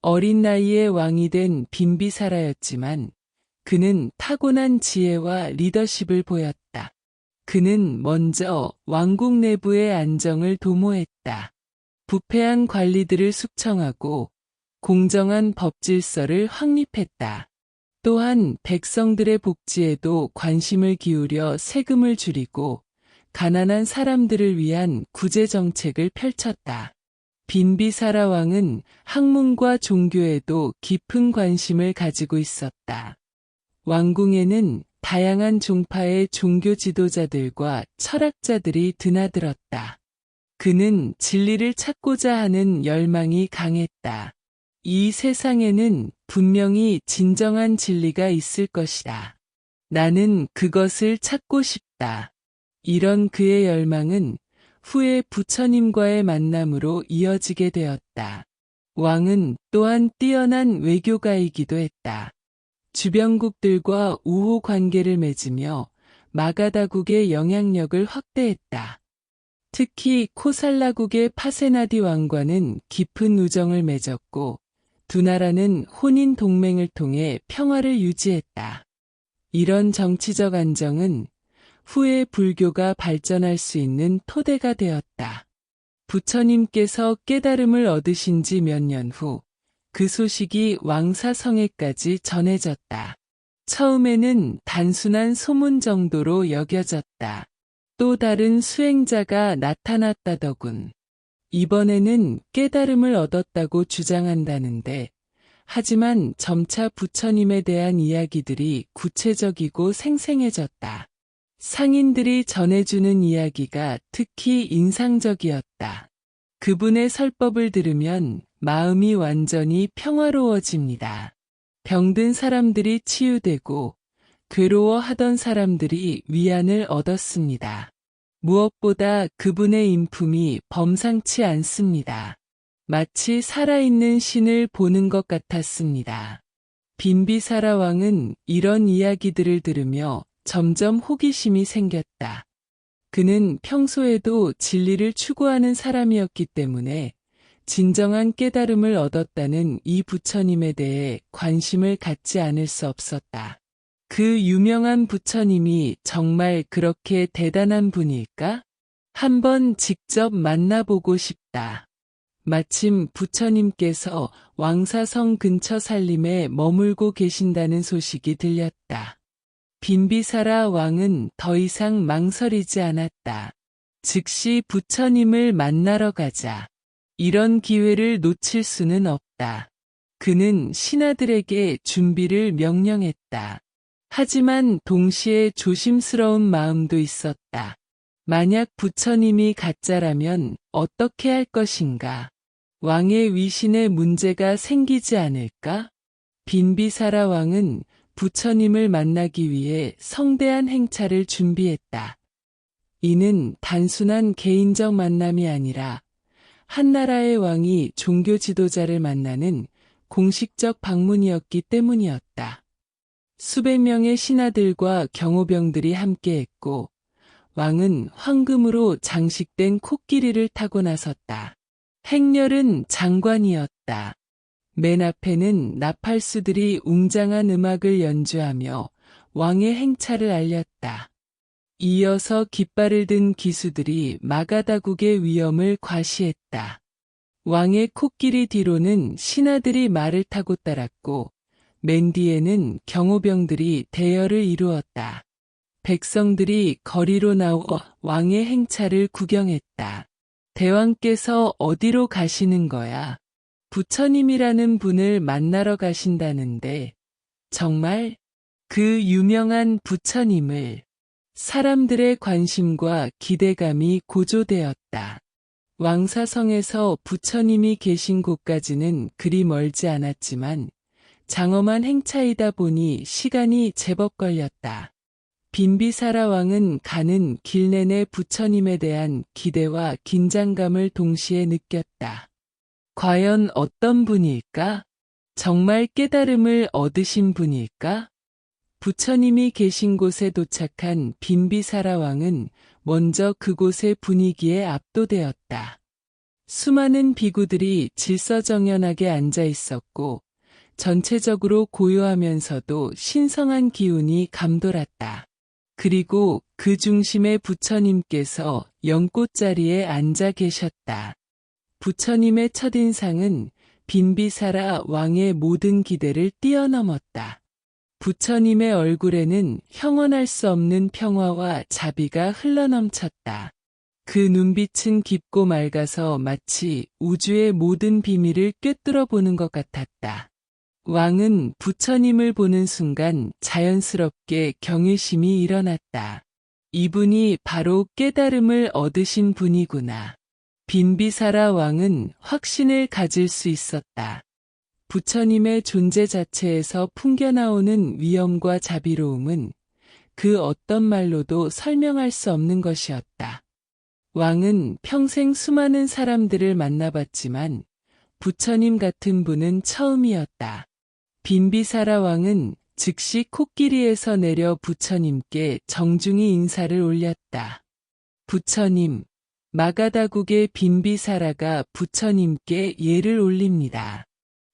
S1: 어린 나이에 왕이 된 빈비사라였지만 그는 타고난 지혜와 리더십을 보였다. 그는 먼저 왕국 내부의 안정을 도모했다. 부패한 관리들을 숙청하고 공정한 법질서를 확립했다. 또한 백성들의 복지에도 관심을 기울여 세금을 줄이고 가난한 사람들을 위한 구제 정책을 펼쳤다. 빈비사라 왕은 학문과 종교에도 깊은 관심을 가지고 있었다. 왕궁에는 다양한 종파의 종교 지도자들과 철학자들이 드나들었다. 그는 진리를 찾고자 하는 열망이 강했다. 이 세상에는 분명히 진정한 진리가 있을 것이다. 나는 그것을 찾고 싶다. 이런 그의 열망은 후에 부처님과의 만남으로 이어지게 되었다. 왕은 또한 뛰어난 외교가이기도 했다. 주변국들과 우호 관계를 맺으며 마가다국의 영향력을 확대했다. 특히 코살라국의 파세나디 왕과는 깊은 우정을 맺었고 두 나라는 혼인 동맹을 통해 평화를 유지했다. 이런 정치적 안정은 후에 불교가 발전할 수 있는 토대가 되었다. 부처님께서 깨달음을 얻으신 지 몇 년 후 그 소식이 왕사성에까지 전해졌다. 처음에는 단순한 소문 정도로 여겨졌다. 또 다른 수행자가 나타났다더군. 이번에는 깨달음을 얻었다고 주장한다는데, 하지만 점차 부처님에 대한 이야기들이 구체적이고 생생해졌다. 상인들이 전해주는 이야기가 특히 인상적이었다. 그분의 설법을 들으면 마음이 완전히 평화로워집니다. 병든 사람들이 치유되고 괴로워하던 사람들이 위안을 얻었습니다. 무엇보다 그분의 인품이 범상치 않습니다. 마치 살아있는 신을 보는 것 같았습니다. 빈비사라 왕은 이런 이야기들을 들으며 점점 호기심이 생겼다. 그는 평소에도 진리를 추구하는 사람이었기 때문에 진정한 깨달음을 얻었다는 이 부처님에 대해 관심을 갖지 않을 수 없었다. 그 유명한 부처님이 정말 그렇게 대단한 분일까? 한번 직접 만나보고 싶다. 마침 부처님께서 왕사성 근처 산림에 머물고 계신다는 소식이 들렸다. 빈비사라 왕은 더 이상 망설이지 않았다. 즉시 부처님을 만나러 가자. 이런 기회를 놓칠 수는 없다. 그는 신하들에게 준비를 명령했다. 하지만 동시에 조심스러운 마음도 있었다. 만약 부처님이 가짜라면 어떻게 할 것인가? 왕의 위신에 문제가 생기지 않을까? 빈비사라 왕은 부처님을 만나기 위해 성대한 행차를 준비했다. 이는 단순한 개인적 만남이 아니라 한 나라의 왕이 종교 지도자를 만나는 공식적 방문이었기 때문이었다. 수백 명의 신하들과 경호병들이 함께했고 왕은 황금으로 장식된 코끼리를 타고 나섰다. 행렬은 장관이었다. 맨 앞에는 나팔수들이 웅장한 음악을 연주하며 왕의 행차를 알렸다. 이어서 깃발을 든 기수들이 마가다국의 위엄을 과시했다. 왕의 코끼리 뒤로는 신하들이 말을 타고 따랐고 맨 뒤에는 경호병들이 대열을 이루었다. 백성들이 거리로 나와 왕의 행차를 구경했다. 대왕께서 어디로 가시는 거야? 부처님이라는 분을 만나러 가신다는데 정말 그 유명한 부처님을. 사람들의 관심과 기대감이 고조되었다. 왕사성에서 부처님이 계신 곳까지는 그리 멀지 않았지만 장엄한 행차이다 보니 시간이 제법 걸렸다. 빈비사라 왕은 가는 길 내내 부처님에 대한 기대와 긴장감을 동시에 느꼈다. 과연 어떤 분일까? 정말 깨달음을 얻으신 분일까? 부처님이 계신 곳에 도착한 빈비사라 왕은 먼저 그곳의 분위기에 압도되었다. 수많은 비구들이 질서정연하게 앉아 있었고 전체적으로 고요하면서도 신성한 기운이 감돌았다. 그리고 그 중심에 부처님께서 연꽃자리에 앉아 계셨다. 부처님의 첫인상은 빈비사라 왕의 모든 기대를 뛰어넘었다. 부처님의 얼굴에는 형언할 수 없는 평화와 자비가 흘러넘쳤다. 그 눈빛은 깊고 맑아서 마치 우주의 모든 비밀을 꿰뚫어 보는 것 같았다. 왕은 부처님을 보는 순간 자연스럽게 경외심이 일어났다. 이분이 바로 깨달음을 얻으신 분이구나. 빈비사라 왕은 확신을 가질 수 있었다. 부처님의 존재 자체에서 풍겨나오는 위엄과 자비로움은 그 어떤 말로도 설명할 수 없는 것이었다. 왕은 평생 수많은 사람들을 만나봤지만 부처님 같은 분은 처음이었다. 빈비사라 왕은 즉시 코끼리에서 내려 부처님께 정중히 인사를 올렸다. 부처님, 마가다국의 빈비사라가 부처님께 예를 올립니다.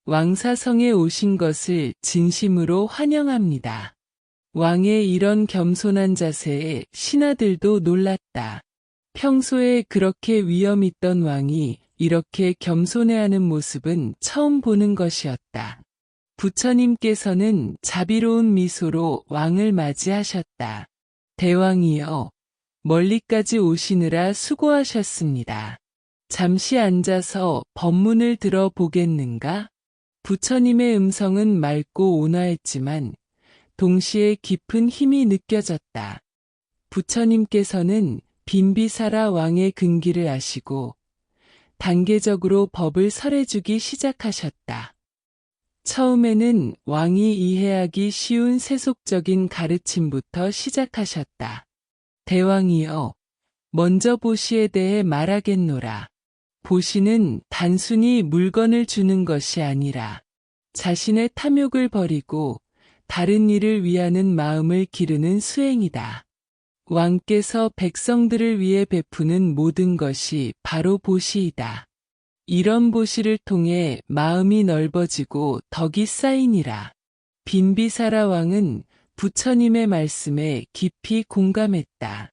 S1: 왕사성에 오신 것을 진심으로 환영합니다. 왕의 이런 겸손한 자세에 신하들도 놀랐다. 평소에 그렇게 위엄 있던 왕이 이렇게 겸손해하는 모습은 처음 보는 것이었다. 부처님께서는 자비로운 미소로 왕을 맞이하셨다. 대왕이여, 멀리까지 오시느라 수고하셨습니다. 잠시 앉아서 법문을 들어보겠는가? 부처님의 음성은 맑고 온화했지만 동시에 깊은 힘이 느껴졌다. 부처님께서는 빈비사라 왕의 근기를 아시고 단계적으로 법을 설해주기 시작하셨다. 처음에는 왕이 이해하기 쉬운 세속적인 가르침부터 시작하셨다. 대왕이여, 먼저 보시에 대해 말하겠노라. 보시는 단순히 물건을 주는 것이 아니라 자신의 탐욕을 버리고 다른 이를 위하는 마음을 기르는 수행이다. 왕께서 백성들을 위해 베푸는 모든 것이 바로 보시이다. 이런 보시를 통해 마음이 넓어지고 덕이 쌓이니라. 빈비사라 왕은 부처님의 말씀에 깊이 공감했다.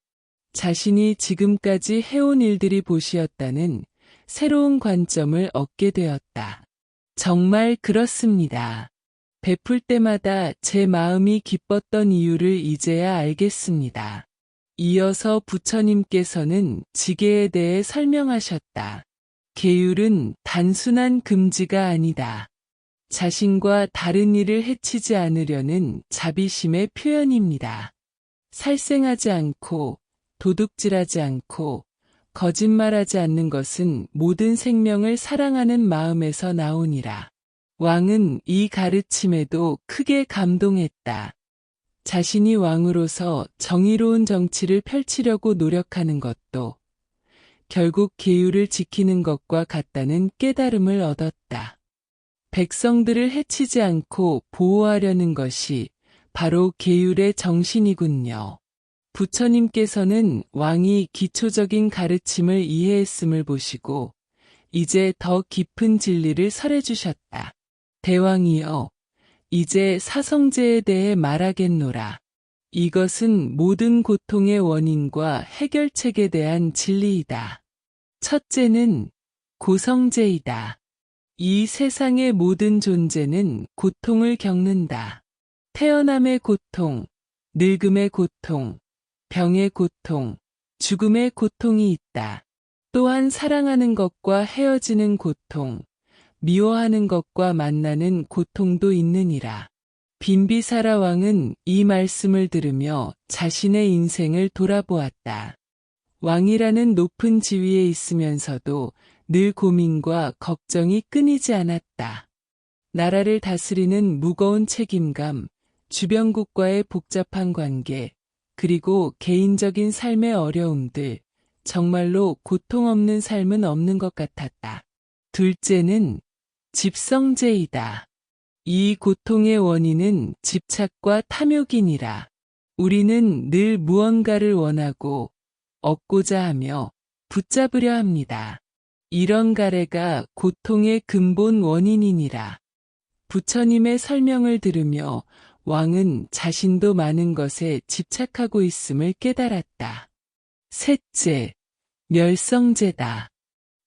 S1: 자신이 지금까지 해온 일들이 보시였다는 새로운 관점을 얻게 되었다. 정말 그렇습니다. 베풀 때마다 제 마음이 기뻤던 이유를 이제야 알겠습니다. 이어서 부처님께서는 지계에 대해 설명하셨다. 계율은 단순한 금지가 아니다. 자신과 다른 이를 해치지 않으려는 자비심의 표현입니다. 살생하지 않고 도둑질하지 않고 거짓말하지 않는 것은 모든 생명을 사랑하는 마음에서 나오니라. 왕은 이 가르침에도 크게 감동했다. 자신이 왕으로서 정의로운 정치를 펼치려고 노력하는 것도 결국 계율을 지키는 것과 같다는 깨달음을 얻었다. 백성들을 해치지 않고 보호하려는 것이 바로 계율의 정신이군요. 부처님께서는 왕이 기초적인 가르침을 이해했음을 보시고 이제 더 깊은 진리를 설해주셨다. 대왕이여, 이제 사성제에 대해 말하겠노라. 이것은 모든 고통의 원인과 해결책에 대한 진리이다. 첫째는 고성제이다. 이 세상의 모든 존재는 고통을 겪는다. 태어남의 고통, 늙음의 고통, 병의 고통, 죽음의 고통이 있다. 또한 사랑하는 것과 헤어지는 고통, 미워하는 것과 만나는 고통도 있느니라. 빈비사라 왕은 이 말씀을 들으며 자신의 인생을 돌아보았다. 왕이라는 높은 지위에 있으면서도 늘 고민과 걱정이 끊이지 않았다. 나라를 다스리는 무거운 책임감, 주변국과의 복잡한 관계, 그리고 개인적인 삶의 어려움들, 정말로 고통 없는 삶은 없는 것 같았다. 둘째는 집성제이다. 이 고통의 원인은 집착과 탐욕이니라. 우리는 늘 무언가를 원하고 얻고자 하며 붙잡으려 합니다. 이런 가래가 고통의 근본 원인이니라. 부처님의 설명을 들으며 왕은 자신도 많은 것에 집착하고 있음을 깨달았다. 셋째, 멸성제다.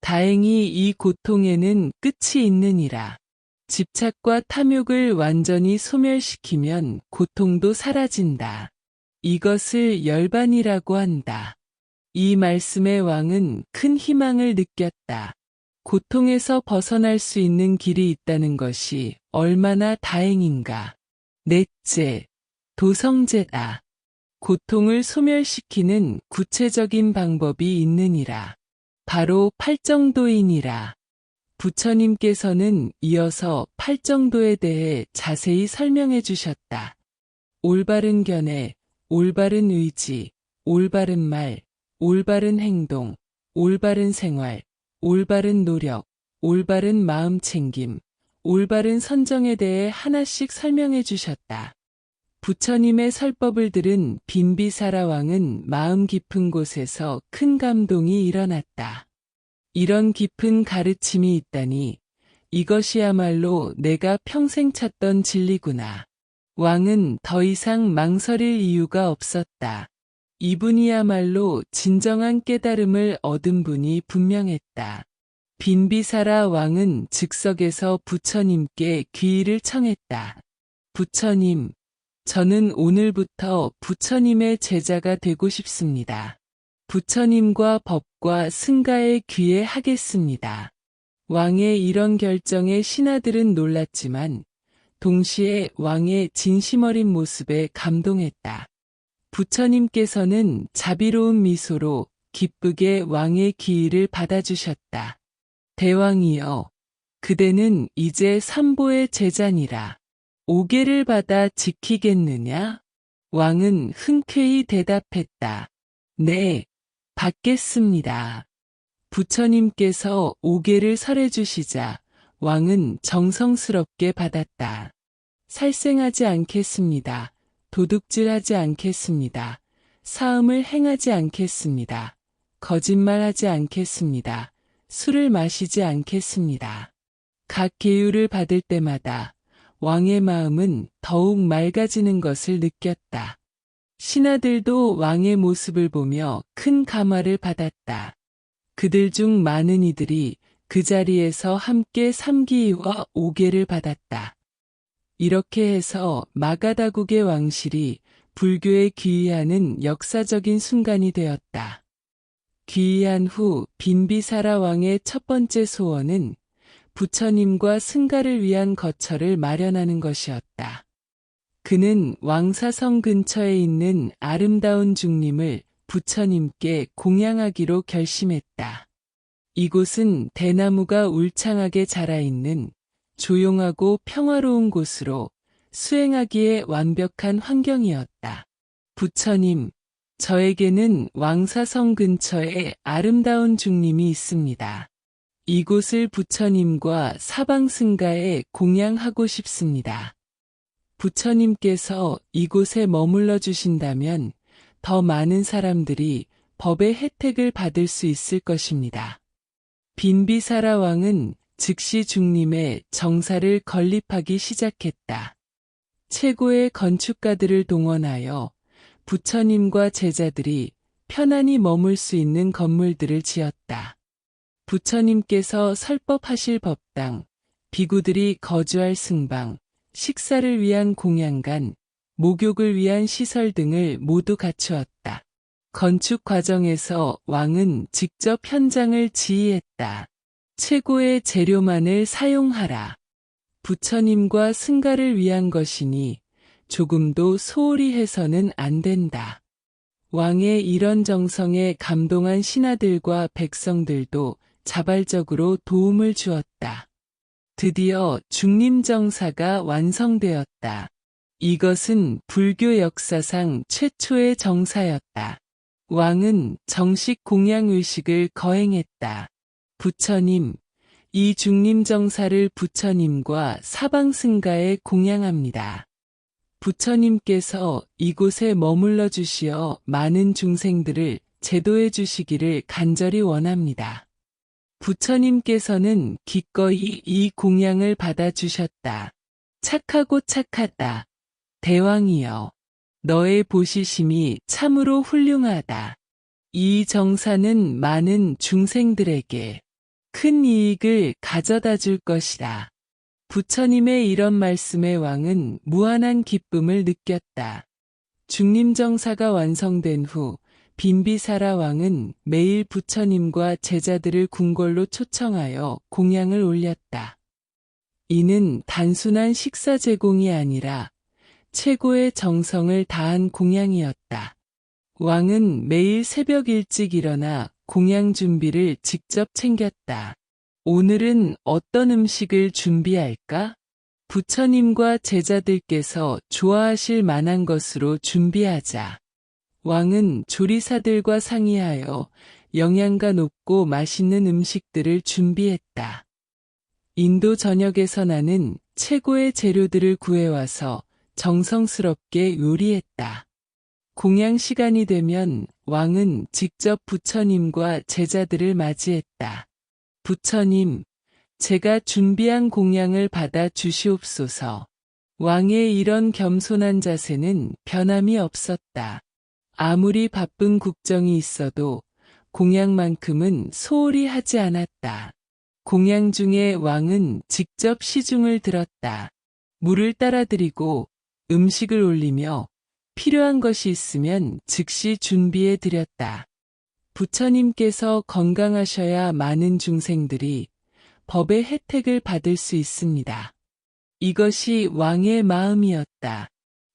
S1: 다행히 이 고통에는 끝이 있느니라. 집착과 탐욕을 완전히 소멸시키면 고통도 사라진다. 이것을 열반이라고 한다. 이 말씀의 왕은 큰 희망을 느꼈다. 고통에서 벗어날 수 있는 길이 있다는 것이 얼마나 다행인가. 넷째, 도성제다. 고통을 소멸시키는 구체적인 방법이 있느니라. 바로 팔정도이니라. 부처님께서는 이어서 팔정도에 대해 자세히 설명해 주셨다. 올바른 견해, 올바른 의지, 올바른 말, 올바른 행동, 올바른 생활, 올바른 노력, 올바른 마음 챙김, 올바른 선정에 대해 하나씩 설명해 주셨다. 부처님의 설법을 들은 빈비사라 왕은 마음 깊은 곳에서 큰 감동이 일어났다. 이런 깊은 가르침이 있다니 이것이야말로 내가 평생 찾던 진리구나. 왕은 더 이상 망설일 이유가 없었다. 이분이야말로 진정한 깨달음을 얻은 분이 분명했다. 빈비사라 왕은 즉석에서 부처님께 귀의를 청했다. 부처님, 저는 오늘부터 부처님의 제자가 되고 싶습니다. 부처님과 법과 승가에 귀의하겠습니다. 왕의 이런 결정에 신하들은 놀랐지만 동시에 왕의 진심 어린 모습에 감동했다. 부처님께서는 자비로운 미소로 기쁘게 왕의 귀의를 받아주셨다. 대왕이여, 그대는 이제 삼보의 제자니라. 오계를 받아 지키겠느냐? 왕은 흔쾌히 대답했다. 네, 받겠습니다. 부처님께서 오계를 설해주시자 왕은 정성스럽게 받았다. 살생하지 않겠습니다. 도둑질하지 않겠습니다. 사음을 행하지 않겠습니다. 거짓말하지 않겠습니다. 술을 마시지 않겠습니다. 각 계율을 받을 때마다 왕의 마음은 더욱 맑아지는 것을 느꼈다. 신하들도 왕의 모습을 보며 큰 감화를 받았다. 그들 중 많은 이들이 그 자리에서 함께 삼기와 오계를 받았다. 이렇게 해서 마가다국의 왕실이 불교에 귀의하는 역사적인 순간이 되었다. 귀의한 후 빈비사라 왕의 첫 번째 소원은 부처님과 승가를 위한 거처를 마련하는 것이었다. 그는 왕사성 근처에 있는 아름다운 중림을 부처님께 공양하기로 결심했다. 이곳은 대나무가 울창하게 자라있는 조용하고 평화로운 곳으로 수행하기에 완벽한 환경이었다. 부처님, 저에게는 왕사성 근처에 아름다운 중림이 있습니다. 이곳을 부처님과 사방승가에 공양하고 싶습니다. 부처님께서 이곳에 머물러 주신다면 더 많은 사람들이 법의 혜택을 받을 수 있을 것입니다. 빈비사라 왕은 즉시 중림에 정사를 건립하기 시작했다. 최고의 건축가들을 동원하여 부처님과 제자들이 편안히 머물 수 있는 건물들을 지었다. 부처님께서 설법하실 법당, 비구들이 거주할 승방, 식사를 위한 공양간, 목욕을 위한 시설 등을 모두 갖추었다. 건축 과정에서 왕은 직접 현장을 지휘했다. 최고의 재료만을 사용하라. 부처님과 승가를 위한 것이니 조금도 소홀히 해서는 안 된다. 왕의 이런 정성에 감동한 신하들과 백성들도 자발적으로 도움을 주었다. 드디어 중림정사가 완성되었다. 이것은 불교 역사상 최초의 정사였다. 왕은 정식 공양의식을 거행했다. 부처님, 이 중림정사를 부처님과 사방승가에 공양합니다. 부처님께서 이곳에 머물러 주시어 많은 중생들을 제도해 주시기를 간절히 원합니다. 부처님께서는 기꺼이 이 공양을 받아주셨다. 착하고 착하다. 대왕이여, 너의 보시심이 참으로 훌륭하다. 이 정사는 많은 중생들에게 큰 이익을 가져다 줄 것이다. 부처님의 이런 말씀에 왕은 무한한 기쁨을 느꼈다. 중림정사가 완성된 후 빈비사라 왕은 매일 부처님과 제자들을 궁궐로 초청하여 공양을 올렸다. 이는 단순한 식사 제공이 아니라 최고의 정성을 다한 공양이었다. 왕은 매일 새벽 일찍 일어나 공양 준비를 직접 챙겼다. 오늘은 어떤 음식을 준비할까? 부처님과 제자들께서 좋아하실 만한 것으로 준비하자. 왕은 조리사들과 상의하여 영양가 높고 맛있는 음식들을 준비했다. 인도 전역에서 나는 최고의 재료들을 구해와서 정성스럽게 요리했다. 공양 시간이 되면 왕은 직접 부처님과 제자들을 맞이했다. 부처님, 제가 준비한 공양을 받아 주시옵소서. 왕의 이런 겸손한 자세는 변함이 없었다. 아무리 바쁜 국정이 있어도 공양만큼은 소홀히 하지 않았다. 공양 중에 왕은 직접 시중을 들었다. 물을 따라드리고 음식을 올리며 필요한 것이 있으면 즉시 준비해 드렸다. 부처님께서 건강하셔야 많은 중생들이 법의 혜택을 받을 수 있습니다. 이것이 왕의 마음이었다.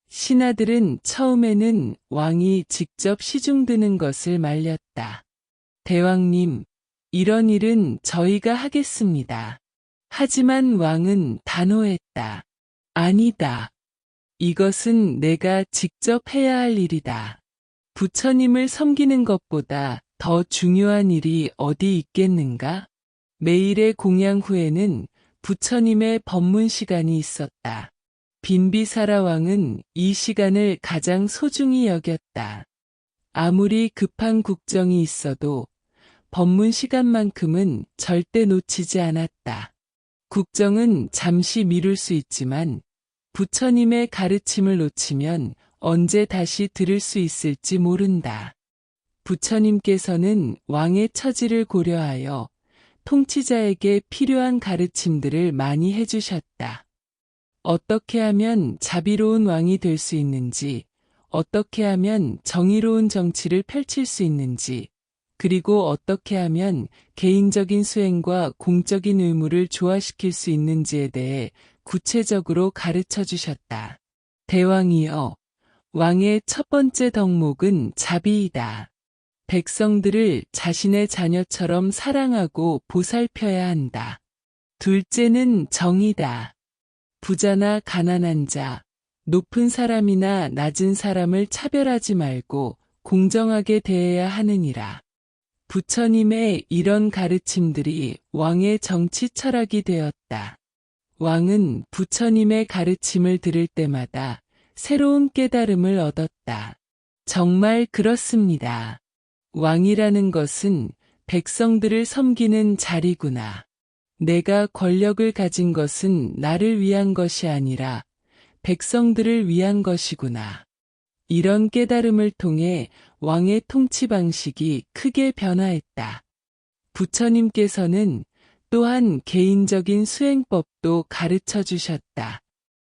S1: 신하들은 처음에는 왕이 직접 시중 드는 것을 말렸다. 대왕님, 이런 일은 저희가 하겠습니다. 하지만 왕은 단호했다. 아니다. 이것은 내가 직접 해야 할 일이다. 부처님을 섬기는 것보다 더 중요한 일이 어디 있겠는가? 매일의 공양 후에는 부처님의 법문 시간이 있었다. 빈비사라 왕은 이 시간을 가장 소중히 여겼다. 아무리 급한 국정이 있어도 법문 시간만큼은 절대 놓치지 않았다. 국정은 잠시 미룰 수 있지만 부처님의 가르침을 놓치면 언제 다시 들을 수 있을지 모른다. 부처님께서는 왕의 처지를 고려하여 통치자에게 필요한 가르침들을 많이 해주셨다. 어떻게 하면 자비로운 왕이 될 수 있는지, 어떻게 하면 정의로운 정치를 펼칠 수 있는지, 그리고 어떻게 하면 개인적인 수행과 공적인 의무를 조화시킬 수 있는지에 대해 구체적으로 가르쳐 주셨다. 대왕이여, 왕의 첫 번째 덕목은 자비이다. 백성들을 자신의 자녀처럼 사랑하고 보살펴야 한다. 둘째는 정의다. 부자나 가난한 자, 높은 사람이나 낮은 사람을 차별하지 말고 공정하게 대해야 하느니라. 부처님의 이런 가르침들이 왕의 정치 철학이 되었다. 왕은 부처님의 가르침을 들을 때마다 새로운 깨달음을 얻었다. 정말 그렇습니다. 왕이라는 것은 백성들을 섬기는 자리구나. 내가 권력을 가진 것은 나를 위한 것이 아니라 백성들을 위한 것이구나. 이런 깨달음을 통해 왕의 통치 방식이 크게 변화했다. 부처님께서는 또한 개인적인 수행법도 가르쳐 주셨다.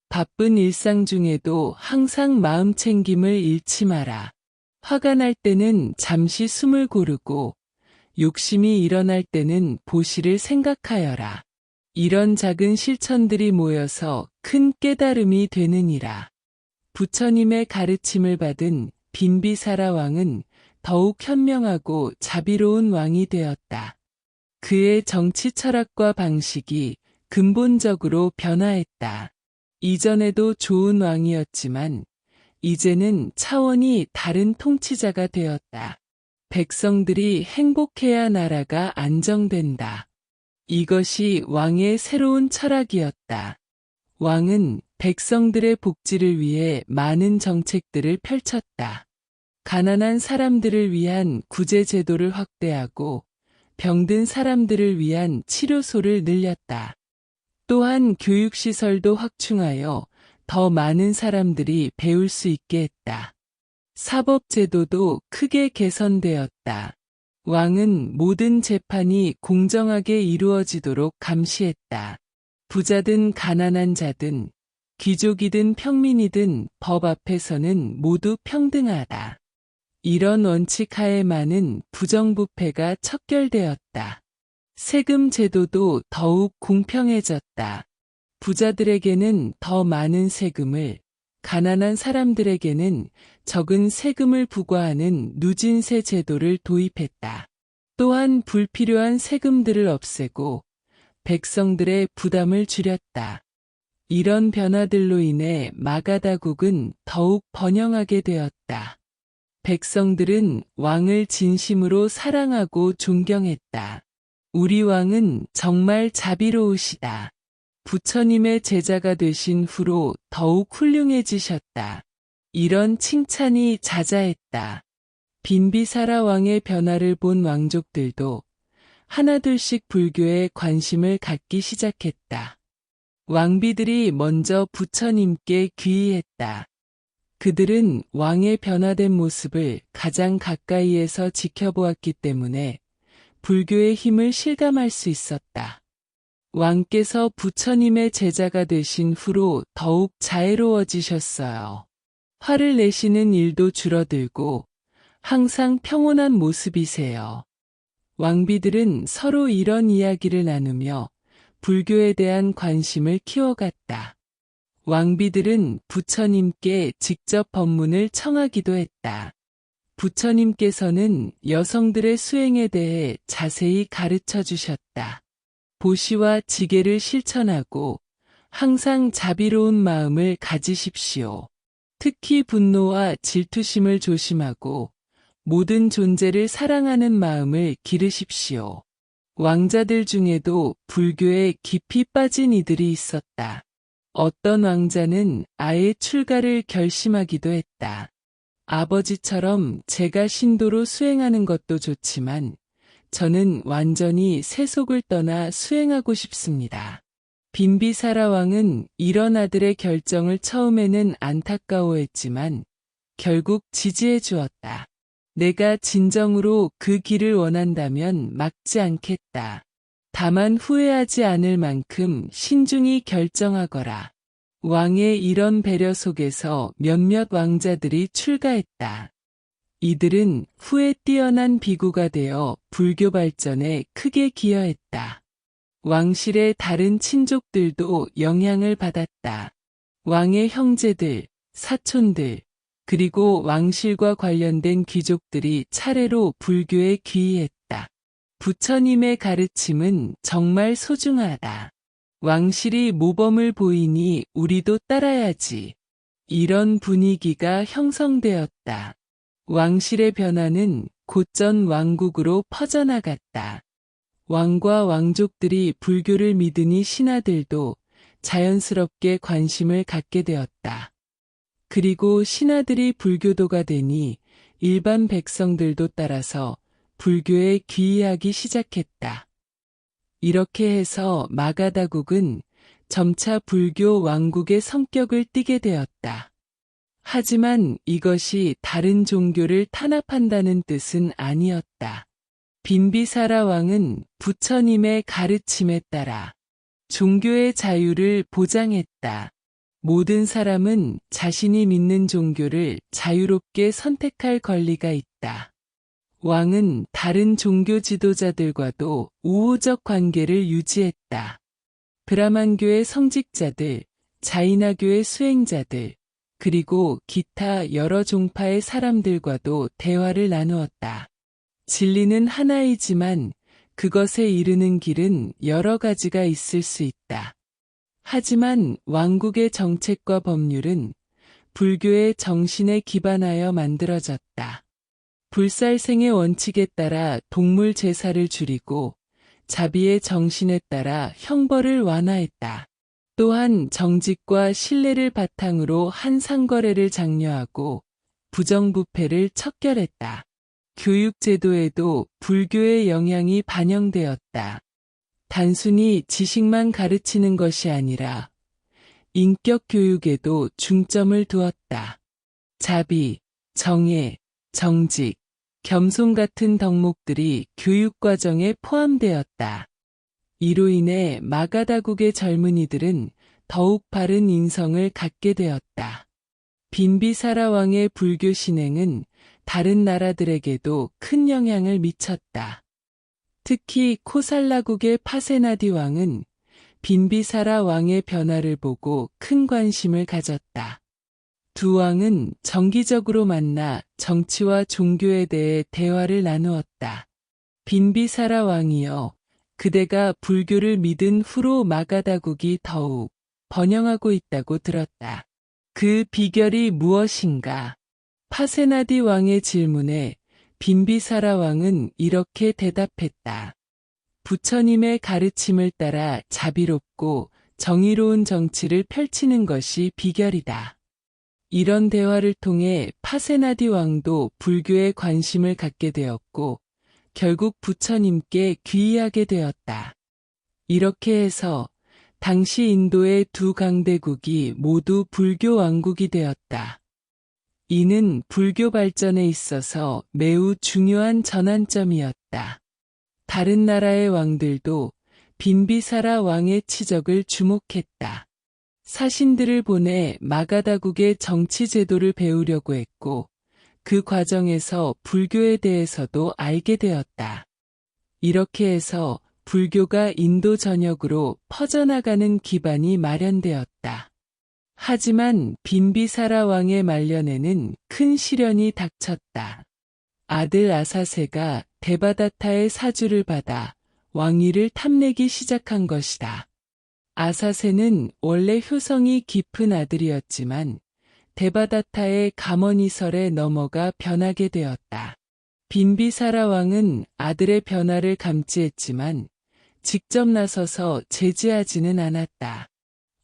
S1: 바쁜 일상 중에도 항상 마음 챙김을 잃지 마라. 화가 날 때는 잠시 숨을 고르고 욕심이 일어날 때는 보시를 생각하여라. 이런 작은 실천들이 모여서 큰 깨달음이 되느니라. 부처님의 가르침을 받은 빈비사라 왕은 더욱 현명하고 자비로운 왕이 되었다. 그의 정치 철학과 방식이 근본적으로 변화했다. 이전에도 좋은 왕이었지만 이제는 차원이 다른 통치자가 되었다. 백성들이 행복해야 나라가 안정된다. 이것이 왕의 새로운 철학이었다. 왕은 백성들의 복지를 위해 많은 정책들을 펼쳤다. 가난한 사람들을 위한 구제 제도를 확대하고 병든 사람들을 위한 치료소를 늘렸다. 또한 교육시설도 확충하여 더 많은 사람들이 배울 수 있게 했다. 사법제도도 크게 개선되었다. 왕은 모든 재판이 공정하게 이루어지도록 감시했다. 부자든 가난한 자든 귀족이든 평민이든 법 앞에서는 모두 평등하다. 이런 원칙 하에 많은 부정부패가 척결되었다. 세금 제도도 더욱 공평해졌다. 부자들에게는 더 많은 세금을, 가난한 사람들에게는 적은 세금을 부과하는 누진세 제도를 도입했다. 또한 불필요한 세금들을 없애고 백성들의 부담을 줄였다. 이런 변화들로 인해 마가다국은 더욱 번영하게 되었다. 백성들은 왕을 진심으로 사랑하고 존경했다. 우리 왕은 정말 자비로우시다. 부처님의 제자가 되신 후로 더욱 훌륭해지셨다. 이런 칭찬이 자자했다. 빈비사라 왕의 변화를 본 왕족들도 하나둘씩 불교에 관심을 갖기 시작했다. 왕비들이 먼저 부처님께 귀의했다. 그들은 왕의 변화된 모습을 가장 가까이에서 지켜보았기 때문에 불교의 힘을 실감할 수 있었다. 왕께서 부처님의 제자가 되신 후로 더욱 자애로워지셨어요. 화를 내시는 일도 줄어들고 항상 평온한 모습이세요. 왕비들은 서로 이런 이야기를 나누며 불교에 대한 관심을 키워갔다. 왕비들은 부처님께 직접 법문을 청하기도 했다. 부처님께서는 여성들의 수행에 대해 자세히 가르쳐 주셨다. 보시와 지계를 실천하고 항상 자비로운 마음을 가지십시오. 특히 분노와 질투심을 조심하고 모든 존재를 사랑하는 마음을 기르십시오. 왕자들 중에도 불교에 깊이 빠진 이들이 있었다. 어떤 왕자는 아예 출가를 결심하기도 했다. 아버지처럼 제가 신도로 수행하는 것도 좋지만 저는 완전히 세속을 떠나 수행하고 싶습니다. 빈비사라 왕은 이런 아들의 결정을 처음에는 안타까워했지만 결국 지지해 주었다. 내가 진정으로 그 길을 원한다면 막지 않겠다. 다만 후회하지 않을 만큼 신중히 결정하거라. 왕의 이런 배려 속에서 몇몇 왕자들이 출가했다. 이들은 후에 뛰어난 비구가 되어 불교 발전에 크게 기여했다. 왕실의 다른 친족들도 영향을 받았다. 왕의 형제들, 사촌들, 그리고 왕실과 관련된 귀족들이 차례로 불교에 귀의했다. 부처님의 가르침은 정말 소중하다. 왕실이 모범을 보이니 우리도 따라야지. 이런 분위기가 형성되었다. 왕실의 변화는 곧전 왕국으로 퍼져나갔다. 왕과 왕족들이 불교를 믿으니 신하들도 자연스럽게 관심을 갖게 되었다. 그리고 신하들이 불교도가 되니 일반 백성들도 따라서 불교에 귀의하기 시작했다. 이렇게 해서 마가다국은 점차 불교 왕국의 성격을 띠게 되었다. 하지만 이것이 다른 종교를 탄압한다는 뜻은 아니었다. 빈비사라 왕은 부처님의 가르침에 따라 종교의 자유를 보장했다. 모든 사람은 자신이 믿는 종교를 자유롭게 선택할 권리가 있다. 왕은 다른 종교 지도자들과도 우호적 관계를 유지했다. 브라만교의 성직자들, 자이나교의 수행자들, 그리고 기타 여러 종파의 사람들과도 대화를 나누었다. 진리는 하나이지만 그것에 이르는 길은 여러 가지가 있을 수 있다. 하지만 왕국의 정책과 법률은 불교의 정신에 기반하여 만들어졌다. 불살생의 원칙에 따라 동물 제사를 줄이고 자비의 정신에 따라 형벌을 완화했다. 또한 정직과 신뢰를 바탕으로 한 상거래를 장려하고 부정부패를 척결했다. 교육제도에도 불교의 영향이 반영되었다. 단순히 지식만 가르치는 것이 아니라 인격 교육에도 중점을 두었다. 자비, 정의, 정직, 겸손 같은 덕목들이 교육과정에 포함되었다. 이로 인해 마가다국의 젊은이들은 더욱 바른 인성을 갖게 되었다. 빈비사라 왕의 불교 신행은 다른 나라들에게도 큰 영향을 미쳤다. 특히 코살라국의 파세나디 왕은 빈비사라 왕의 변화를 보고 큰 관심을 가졌다. 두 왕은 정기적으로 만나 정치와 종교에 대해 대화를 나누었다. 빈비사라 왕이여, 그대가 불교를 믿은 후로 마가다국이 더욱 번영하고 있다고 들었다. 그 비결이 무엇인가? 파세나디 왕의 질문에 빈비사라 왕은 이렇게 대답했다. 부처님의 가르침을 따라 자비롭고 정의로운 정치를 펼치는 것이 비결이다. 이런 대화를 통해 파세나디 왕도 불교에 관심을 갖게 되었고 결국 부처님께 귀의하게 되었다. 이렇게 해서 당시 인도의 두 강대국이 모두 불교 왕국이 되었다. 이는 불교 발전에 있어서 매우 중요한 전환점이었다. 다른 나라의 왕들도 빈비사라 왕의 치적을 주목했다. 사신들을 보내 마가다국의 정치 제도를 배우려고 했고 그 과정에서 불교에 대해서도 알게 되었다. 이렇게 해서 불교가 인도 전역으로 퍼져나가는 기반이 마련되었다. 하지만 빈비사라 왕의 말년에는 큰 시련이 닥쳤다. 아들 아사세가 데바다타의 사주를 받아 왕위를 탐내기 시작한 것이다. 아사세는 원래 효성이 깊은 아들이었지만 데바다타의 가머니설에 넘어가 변하게 되었다. 빈비사라 왕은 아들의 변화를 감지했지만 직접 나서서 제지하지는 않았다.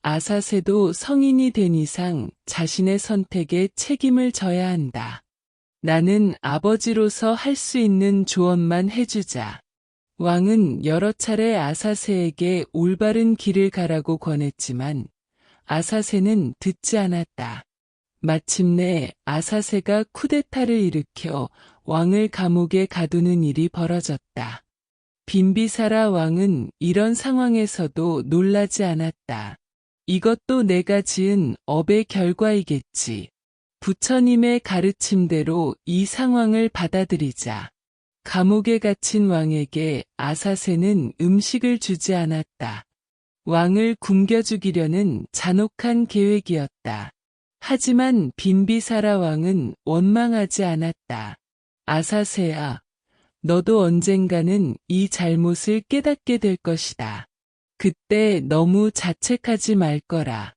S1: 아사세도 성인이 된 이상 자신의 선택에 책임을 져야 한다. 나는 아버지로서 할 수 있는 조언만 해주자. 왕은 여러 차례 아사세에게 올바른 길을 가라고 권했지만 아사세는 듣지 않았다. 마침내 아사세가 쿠데타를 일으켜 왕을 감옥에 가두는 일이 벌어졌다. 빈비사라 왕은 이런 상황에서도 놀라지 않았다. 이것도 내가 지은 업의 결과이겠지. 부처님의 가르침대로 이 상황을 받아들이자. 감옥에 갇힌 왕에게 아사세는 음식을 주지 않았다. 왕을 굶겨 죽이려는 잔혹한 계획이었다. 하지만 빈비사라 왕은 원망하지 않았다. 아사세야, 너도 언젠가는 이 잘못을 깨닫게 될 것이다. 그때 너무 자책하지 말 거라.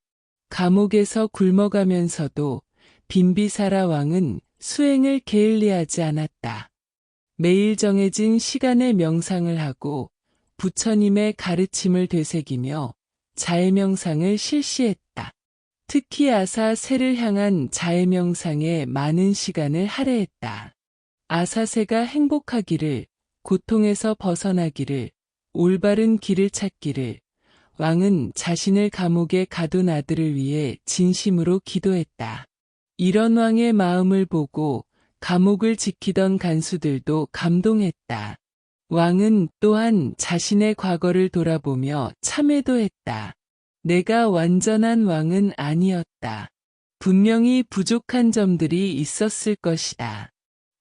S1: 감옥에서 굶어가면서도 빈비사라 왕은 수행을 게을리하지 않았다. 매일 정해진 시간에 명상을 하고 부처님의 가르침을 되새기며 자해명상을 실시했다. 특히 아사세를 향한 자해명상에 많은 시간을 할애했다. 아사세가 행복하기를, 고통에서 벗어나기를, 올바른 길을 찾기를, 왕은 자신을 감옥에 가둔 아들을 위해 진심으로 기도했다. 이런 왕의 마음을 보고 감옥을 지키던 간수들도 감동했다. 왕은 또한 자신의 과거를 돌아보며 참회도 했다. 내가 완전한 왕은 아니었다. 분명히 부족한 점들이 있었을 것이다.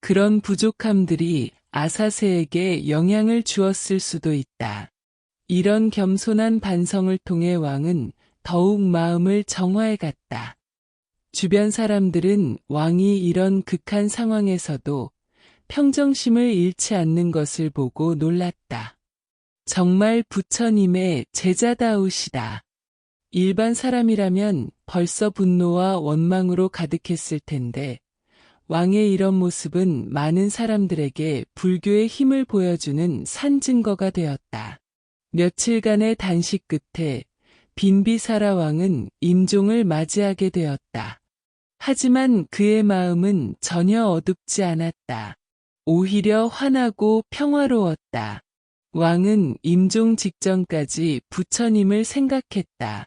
S1: 그런 부족함들이 아사세에게 영향을 주었을 수도 있다. 이런 겸손한 반성을 통해 왕은 더욱 마음을 정화해갔다. 주변 사람들은 왕이 이런 극한 상황에서도 평정심을 잃지 않는 것을 보고 놀랐다. 정말 부처님의 제자다우시다. 일반 사람이라면 벌써 분노와 원망으로 가득했을 텐데 왕의 이런 모습은 많은 사람들에게 불교의 힘을 보여주는 산증거가 되었다. 며칠간의 단식 끝에 빈비사라 왕은 임종을 맞이하게 되었다. 하지만 그의 마음은 전혀 어둡지 않았다. 오히려 환하고 평화로웠다. 왕은 임종 직전까지 부처님을 생각했다.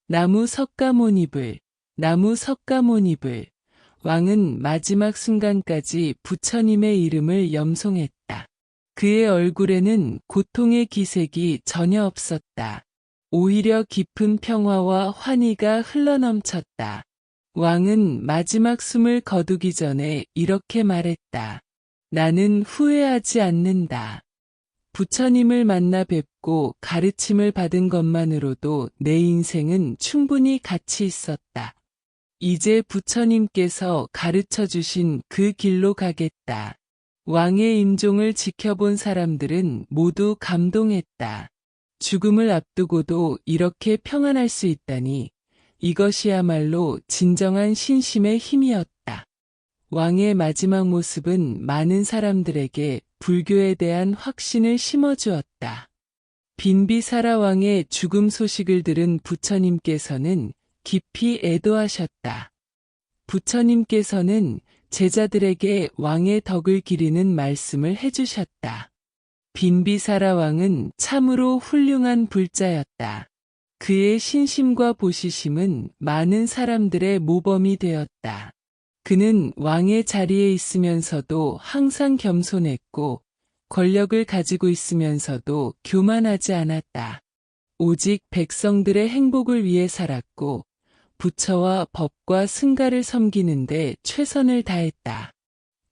S1: 나무 석가모니불, 나무 석가모니불. 왕은 마지막 순간까지 부처님의 이름을 염송했다. 그의 얼굴에는 고통의 기색이 전혀 없었다. 오히려 깊은 평화와 환희가 흘러넘쳤다. 왕은 마지막 숨을 거두기 전에 이렇게 말했다. 나는 후회하지 않는다. 부처님을 만나 뵙고 가르침을 받은 것만으로도 내 인생은 충분히 가치 있었다. 이제 부처님께서 가르쳐 주신 그 길로 가겠다. 왕의 임종을 지켜본 사람들은 모두 감동했다. 죽음을 앞두고도 이렇게 평안할 수 있다니 이것이야말로 진정한 신심의 힘이었다. 왕의 마지막 모습은 많은 사람들에게 불교에 대한 확신을 심어주었다. 빈비사라 왕의 죽음 소식을 들은 부처님께서는 깊이 애도하셨다. 부처님께서는 제자들에게 왕의 덕을 기리는 말씀을 해주셨다. 빈비사라 왕은 참으로 훌륭한 불자였다. 그의 신심과 보시심은 많은 사람들의 모범이 되었다. 그는 왕의 자리에 있으면서도 항상 겸손했고 권력을 가지고 있으면서도 교만하지 않았다. 오직 백성들의 행복을 위해 살았고 부처와 법과 승가를 섬기는 데 최선을 다했다.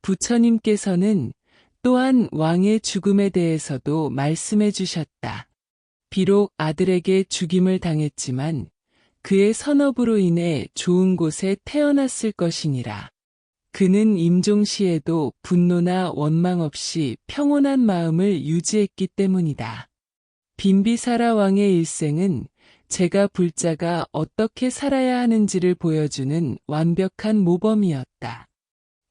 S1: 부처님께서는 또한 왕의 죽음에 대해서도 말씀해 주셨다. 비록 아들에게 죽임을 당했지만 그의 선업으로 인해 좋은 곳에 태어났을 것이니라. 그는 임종 시에도 분노나 원망 없이 평온한 마음을 유지했기 때문이다. 빈비사라 왕의 일생은 제가 불자가 어떻게 살아야 하는지를 보여주는 완벽한 모범이었다.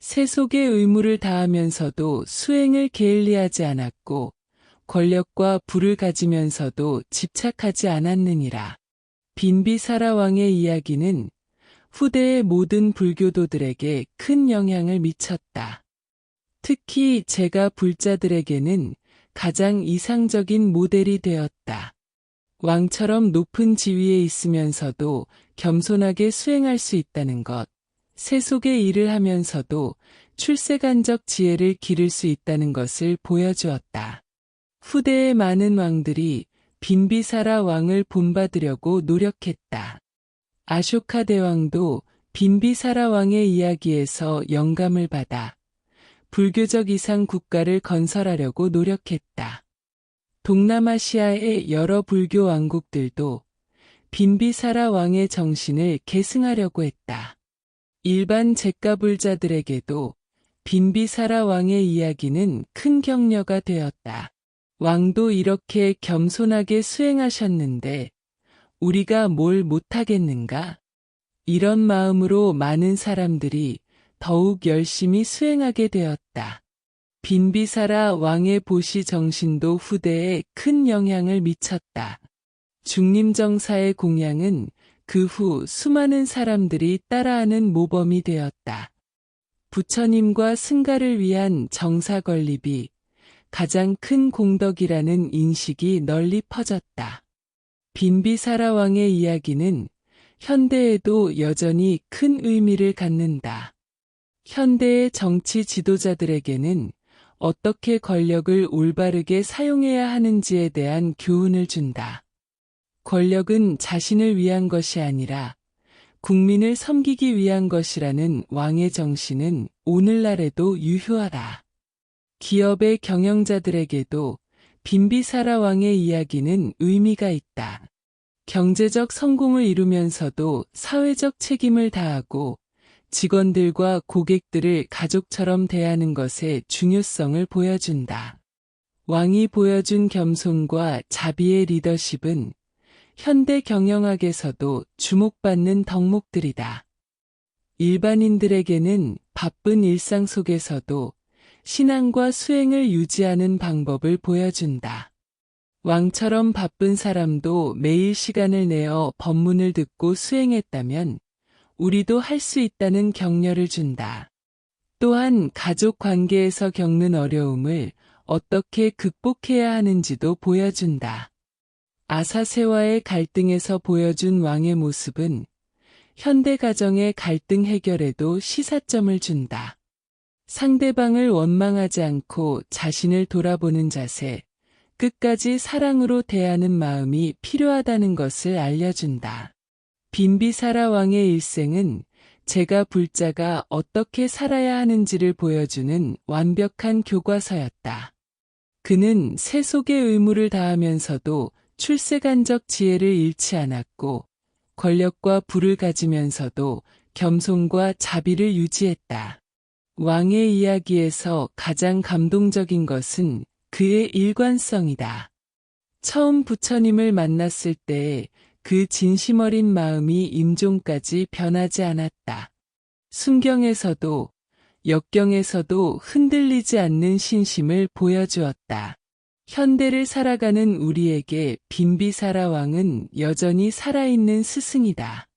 S1: 세속의 의무를 다하면서도 수행을 게을리하지 않았고 권력과 부를 가지면서도 집착하지 않았느니라. 빈비사라 왕의 이야기는 후대의 모든 불교도들에게 큰 영향을 미쳤다. 특히 제가 불자들에게는 가장 이상적인 모델이 되었다. 왕처럼 높은 지위에 있으면서도 겸손하게 수행할 수 있다는 것, 세속의 일을 하면서도 출세간적 지혜를 기를 수 있다는 것을 보여주었다. 후대의 많은 왕들이 빈비사라 왕을 본받으려고 노력했다. 아쇼카 대왕도 빈비사라 왕의 이야기에서 영감을 받아 불교적 이상 국가를 건설하려고 노력했다. 동남아시아의 여러 불교 왕국들도 빈비사라 왕의 정신을 계승하려고 했다. 일반 zet가불자들에게도 빈비사라 왕의 이야기는 큰 격려가 되었다. 왕도 이렇게 겸손하게 수행하셨는데 우리가 뭘 못하겠는가? 이런 마음으로 많은 사람들이 더욱 열심히 수행하게 되었다. 빈비사라 왕의 보시 정신도 후대에 큰 영향을 미쳤다. 중림정사의 공양은 그 후 수많은 사람들이 따라하는 모범이 되었다. 부처님과 승가를 위한 정사 건립이 가장 큰 공덕이라는 인식이 널리 퍼졌다. 빈비사라 왕의 이야기는 현대에도 여전히 큰 의미를 갖는다. 현대의 정치 지도자들에게는 어떻게 권력을 올바르게 사용해야 하는지에 대한 교훈을 준다. 권력은 자신을 위한 것이 아니라 국민을 섬기기 위한 것이라는 왕의 정신은 오늘날에도 유효하다. 기업의 경영자들에게도 빈비사라 왕의 이야기는 의미가 있다. 경제적 성공을 이루면서도 사회적 책임을 다하고 직원들과 고객들을 가족처럼 대하는 것의 중요성을 보여준다. 왕이 보여준 겸손과 자비의 리더십은 현대 경영학에서도 주목받는 덕목들이다. 일반인들에게는 바쁜 일상 속에서도 신앙과 수행을 유지하는 방법을 보여준다. 왕처럼 바쁜 사람도 매일 시간을 내어 법문을 듣고 수행했다면 우리도 할 수 있다는 격려를 준다. 또한 가족 관계에서 겪는 어려움을 어떻게 극복해야 하는지도 보여준다. 아사세와의 갈등에서 보여준 왕의 모습은 현대 가정의 갈등 해결에도 시사점을 준다. 상대방을 원망하지 않고 자신을 돌아보는 자세, 끝까지 사랑으로 대하는 마음이 필요하다는 것을 알려준다. 빈비사라 왕의 일생은 제가 불자가 어떻게 살아야 하는지를 보여주는 완벽한 교과서였다. 그는 세속의 의무를 다하면서도 출세간적 지혜를 잃지 않았고 권력과 부를 가지면서도 겸손과 자비를 유지했다. 왕의 이야기에서 가장 감동적인 것은 그의 일관성이다. 처음 부처님을 만났을 때 그 진심 어린 마음이 임종까지 변하지 않았다. 순경에서도 역경에서도 흔들리지 않는 신심을 보여주었다. 현대를 살아가는 우리에게 빈비사라 왕은 여전히 살아있는 스승이다.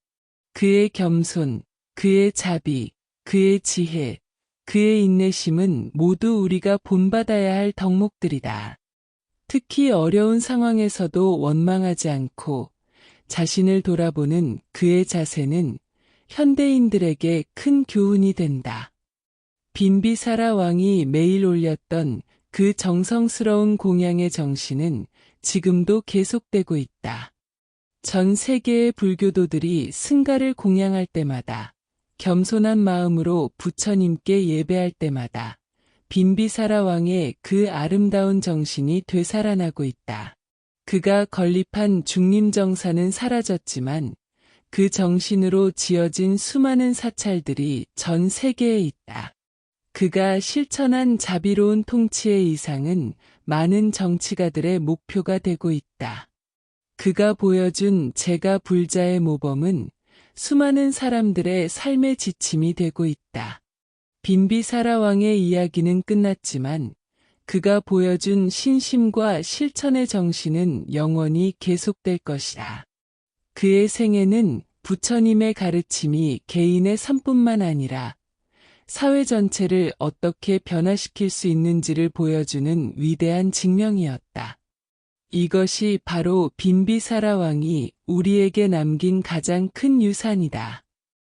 S1: 그의 겸손, 그의 자비, 그의 지혜, 그의 인내심은 모두 우리가 본받아야 할 덕목들이다. 특히 어려운 상황에서도 원망하지 않고 자신을 돌아보는 그의 자세는 현대인들에게 큰 교훈이 된다. 빈비사라 왕이 매일 올렸던 그 정성스러운 공양의 정신은 지금도 계속되고 있다. 전 세계의 불교도들이 승가를 공양할 때마다 겸손한 마음으로 부처님께 예배할 때마다 빈비사라 왕의 그 아름다운 정신이 되살아나고 있다. 그가 건립한 중림정사는 사라졌지만 그 정신으로 지어진 수많은 사찰들이 전 세계에 있다. 그가 실천한 자비로운 통치의 이상은 많은 정치가들의 목표가 되고 있다. 그가 보여준 제가 불자의 모범은 수많은 사람들의 삶의 지침이 되고 있다. 빈비사라 왕의 이야기는 끝났지만 그가 보여준 신심과 실천의 정신은 영원히 계속될 것이다. 그의 생애는 부처님의 가르침이 개인의 삶뿐만 아니라 사회 전체를 어떻게 변화시킬 수 있는지를 보여주는 위대한 증명이었다. 이것이 바로 빈비사라 왕이 우리에게 남긴 가장 큰 유산이다.